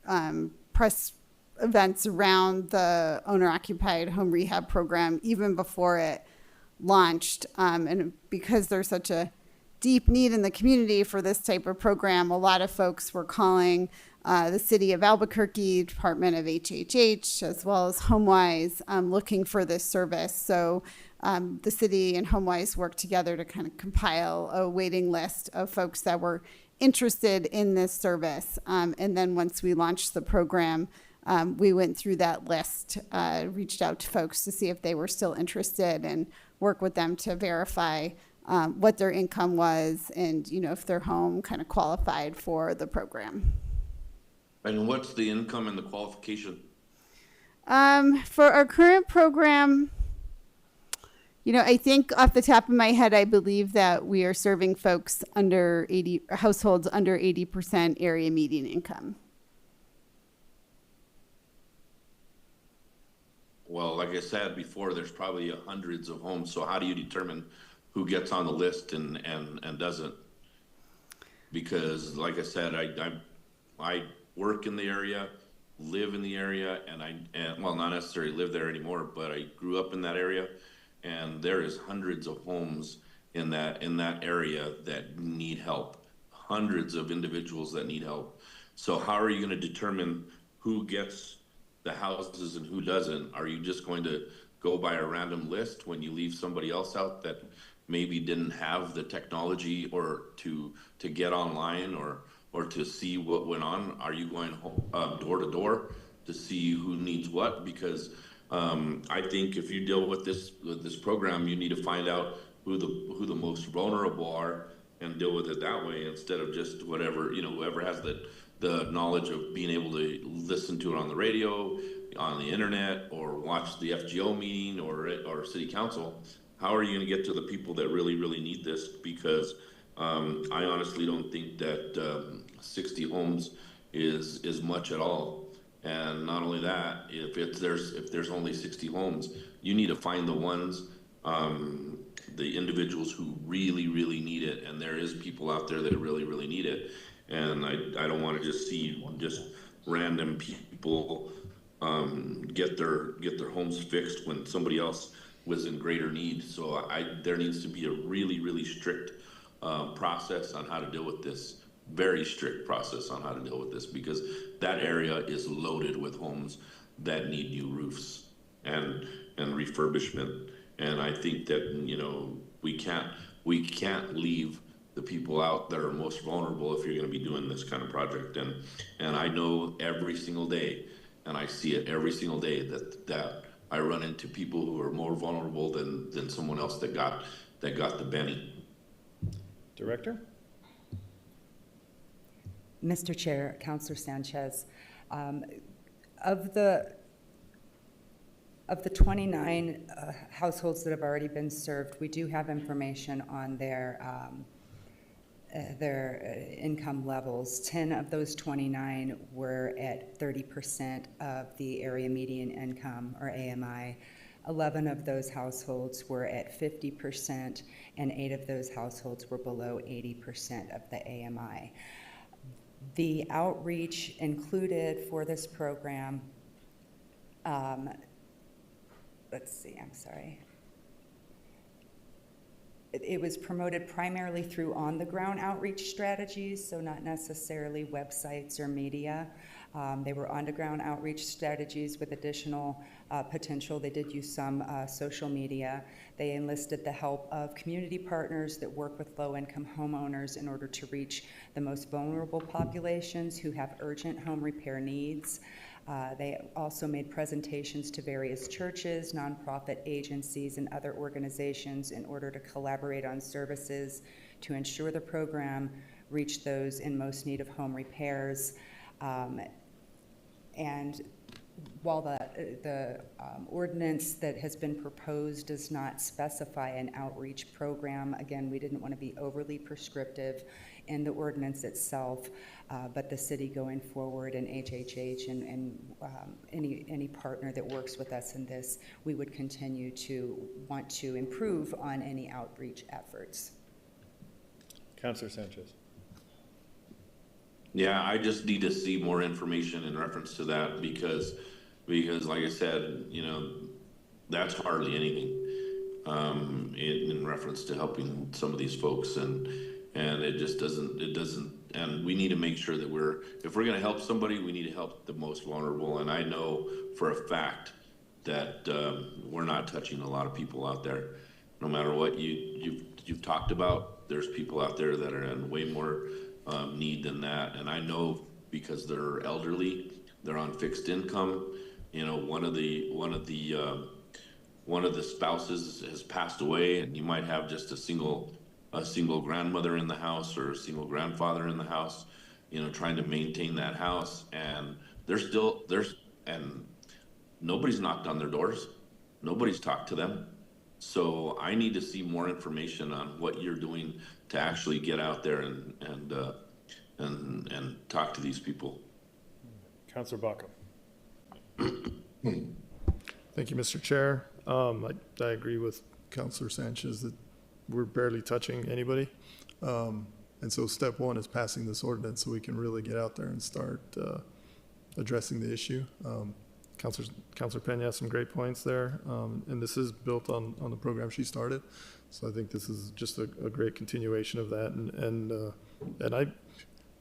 press events around the owner-occupied home rehab program even before it launched. And because there's such a deep need in the community for this type of program, a lot of folks were calling the city of Albuquerque, Department of HHH, as well as HomeWise, looking for this service. So the city and HomeWise worked together to kind of compile a waiting list of folks that were interested in this service. And then once we launched the program, we went through that list, reached out to folks to see if they were still interested and work with them to verify what their income was and, you know, if their home kind of qualified for the program. And what's the income and the qualification? For our current program, you know, I think off the top of my head, I believe that we are serving folks under 80, households under 80% area median income. Well, like I said before, there's probably hundreds of homes. So how do you determine who gets on the list and doesn't? Because like I said, I work in the area, live in the area, and well, not necessarily live there anymore, but I grew up in that area, and there is hundreds of homes in that area that need help, hundreds of individuals that need help. So how are you going to determine who gets the houses and who doesn't? Are you just going to go by a random list when you leave somebody else out that maybe didn't have the technology or to get online or to see what went on? Are you going door to door to see who needs what? Because I think if you deal with this program, you need to find out who the most vulnerable are and deal with it that way, instead of just whatever, you know, whoever has the knowledge of being able to listen to it on the radio, on the internet, or watch the FGO meeting or city council. How are you going to get to the people that really, really need this? Because I honestly don't think that 60 homes is much at all. And not only that, if there's only 60 homes, you need to find the ones, the individuals who really, really need it. And there is people out there that really, really need it. And I don't want to just see just random people get their homes fixed when somebody else was in greater need. So there needs to be a really, really strict process on how to deal with this. Very strict process on how to deal with this, because that area is loaded with homes that need new roofs and refurbishment. And I think that, you know, we can't leave the people out that are most vulnerable if you're going to be doing this kind of project. And I know every single day, and I see it every single day, that I run into people who are more vulnerable than someone else that got the Benny. Director? Mr. Chair, Councilor Sanchez, of the 29 households that have already been served, we do have information on their income levels. 10 of those 29 were at 30% of the area median income, or AMI. 11 of those households were at 50%, and 8 of those households were below 80% of the AMI. The outreach included for this program, It was promoted primarily through on-the-ground outreach strategies, so not necessarily websites or media. They were on-the-ground outreach strategies with additional potential. They did use some social media. They enlisted the help of community partners that work with low-income homeowners in order to reach the most vulnerable populations who have urgent home repair needs. They also made presentations to various churches, nonprofit agencies, and other organizations in order to collaborate on services to ensure the program reached those in most need of home repairs. And while the ordinance that has been proposed does not specify an outreach program, again, we didn't want to be overly prescriptive in the ordinance itself, but the city going forward and HHH and any partner that works with us in this, we would continue to want to improve on any outreach efforts. Councilor Sanchez. Yeah, I just need to see more information in reference to that because like I said, you know, that's hardly anything in reference to helping some of these folks, and it just doesn't, and we need to make sure that if we're going to help somebody, we need to help the most vulnerable. And I know for a fact that we're not touching a lot of people out there. No matter what you've talked about, there's people out there that are in way more need than that. And I know because they're elderly, they're on fixed income. You know, one of the spouses has passed away, and you might have just a single grandmother in the house or a single grandfather in the house, you know, trying to maintain that house. And and nobody's knocked on their doors. Nobody's talked to them. So I need to see more information on what you're doing to actually get out there and talk to these people. Councilor Baca. Thank you, Mr. Chair. I agree with Councilor Sanchez that we're barely touching anybody. And so step one is passing this ordinance so we can really get out there and start addressing the issue. Councilor Pena has some great points there, and this is built on the program she started. So I think this is just a great continuation of that. And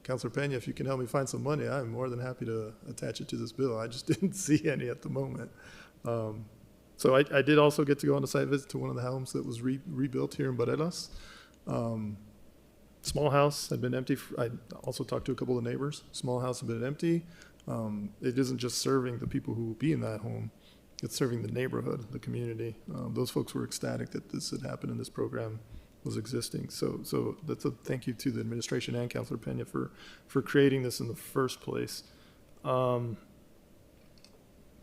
Councilor Pena, if you can help me find some money, I'm more than happy to attach it to this bill. I just didn't see any at the moment. So I did also get to go on a site visit to one of the homes that was rebuilt here in Barelas. Small house had been empty. I also talked to a couple of neighbors. Small house had been empty. It isn't just serving the people who will be in that home. It's serving the neighborhood, the community. Those folks were ecstatic that this had happened and this program was existing. So that's a thank you to the administration and Councilor Pena for creating this in the first place.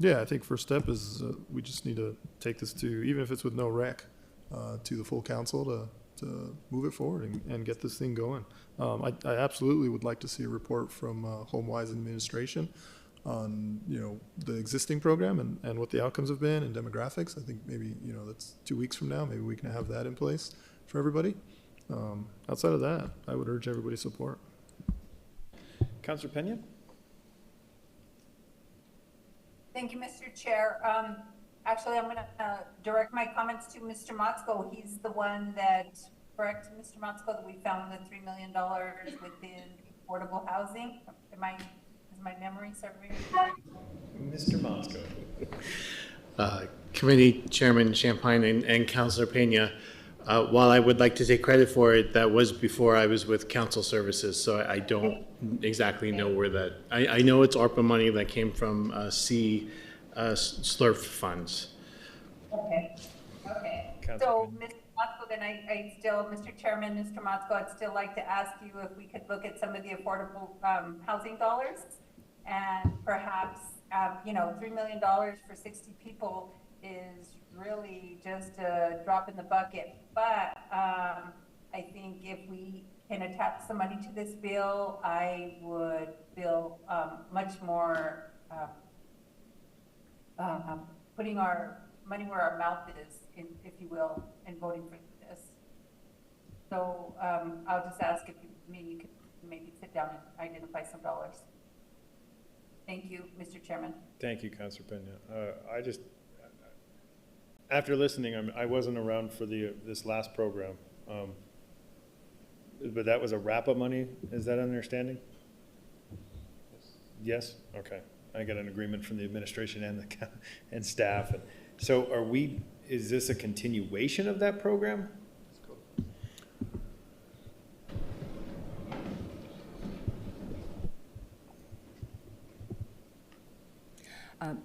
Yeah, I think first step is we just need to take this to, even if it's with no rec, to the full council to move it forward and get this thing going. I absolutely would like to see a report from HomeWise administration on, you know, the existing program and what the outcomes have been and demographics. I think maybe, you know, that's 2 weeks from now. Maybe we can have that in place for everybody. Outside of that, I would urge everybody's support. Councilor Pena? Thank you, Mr. Chair. Actually, I'm going to direct my comments to Mr. Motzko. He's the one that, correct, Mr. Motzko, that we found the $3 million within affordable housing. Is my memory serving me correct? Mr. Motzko. Committee Chairman Champagne and Councilor Pena, while I would like to take credit for it, that was before I was with Council Services, so I don't exactly know where that, I know it's ARPA money that came from SLURF funds. Okay. So, Mr. Motzko, then I still, Mr. Chairman, Mr. Motzko, I'd still like to ask you if we could look at some of the affordable housing dollars and perhaps, you know, $3 million for 60 people is really just a drop in the bucket. But I think if we can attach some money to this bill, I would feel much more putting our money where our mouth is, if you will, and voting for this. So I'll just ask if you could maybe sit down and identify some dollars. Thank you, Mr. Chairman. Thank you, Councilor Pena. After listening, I wasn't around for this last program, but that was a RAPA money. Is that understanding? Yes. Okay. I got an agreement from the administration and staff. So is this a continuation of that program?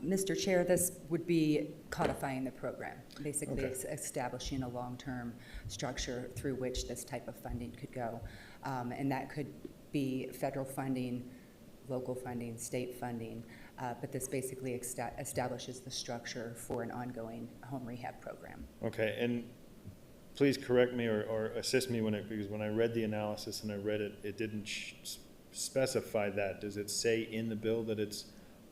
Mr. Chair, this would be codifying the program, basically Okay. establishing a long-term structure through which this type of funding could go. And that could be federal funding, local funding, state funding, but this basically establishes the structure for an ongoing home rehab program. Okay, and please correct me or assist me because when I read the analysis and I read it, it didn't specify that. Does it say in the bill that it's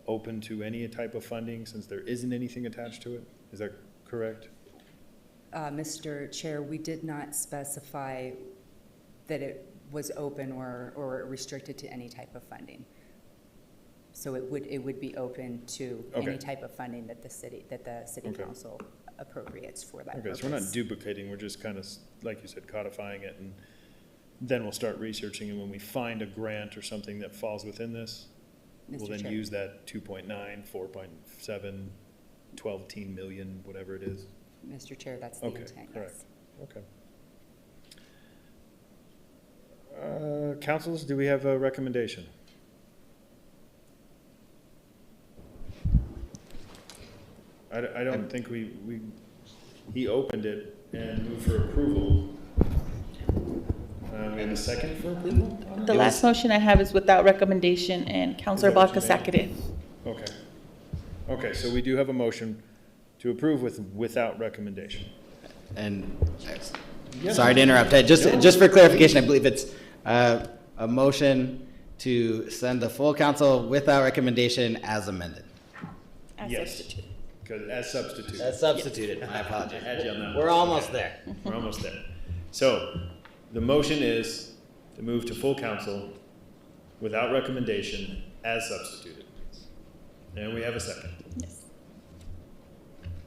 open to any type of funding since there isn't anything attached to it? Is that correct? Mr. Chair, we did not specify that it was open or restricted to any type of funding. So it would be open to Okay. any type of funding that the city Okay. council appropriates for that Okay, purpose. so we're not duplicating, we're just kind of, like you said, codifying it, and then we'll start researching, and when we find a grant or something that falls within this, we'll Mr. then Chair. use that 2.9, 4.7, 12 million, whatever it is. Mr. Chair, that's the Okay, intent, correct. yes. Okay. Councils, do we have a recommendation? I don't think he opened it and moved for approval. We have a second for approval? The last motion I have is without recommendation, and Counselor Is that what Baca you seconded. Okay. Okay, so we do have a motion to approve without recommendation. And, Yeah. sorry to interrupt, just for clarification, I believe it's a motion to send the full council without recommendation as amended. As Yes. substitute. Good, as substituted. As substituted, my apologies. I had you on that one. We're almost there. We're almost there. So, the motion is to move to full council without recommendation as substituted. And we have a second. Yes.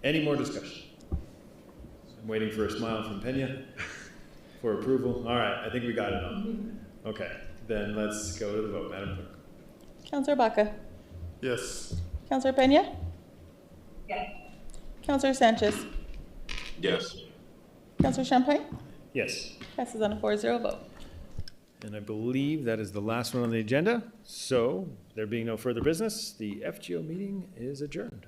Any more discussion? I'm waiting for a smile from Pena for approval. All right, I think we got it on. Okay, then let's go to the vote, Madam Clerk. Counselor Baca, Yes. Counselor Peña, Yes. Counselor Sanchez, Yes. Counselor Champagne, Yes. passes on a 4-0 vote. And I believe that is the last one on the agenda. So, there being no further business, the FGO meeting is adjourned.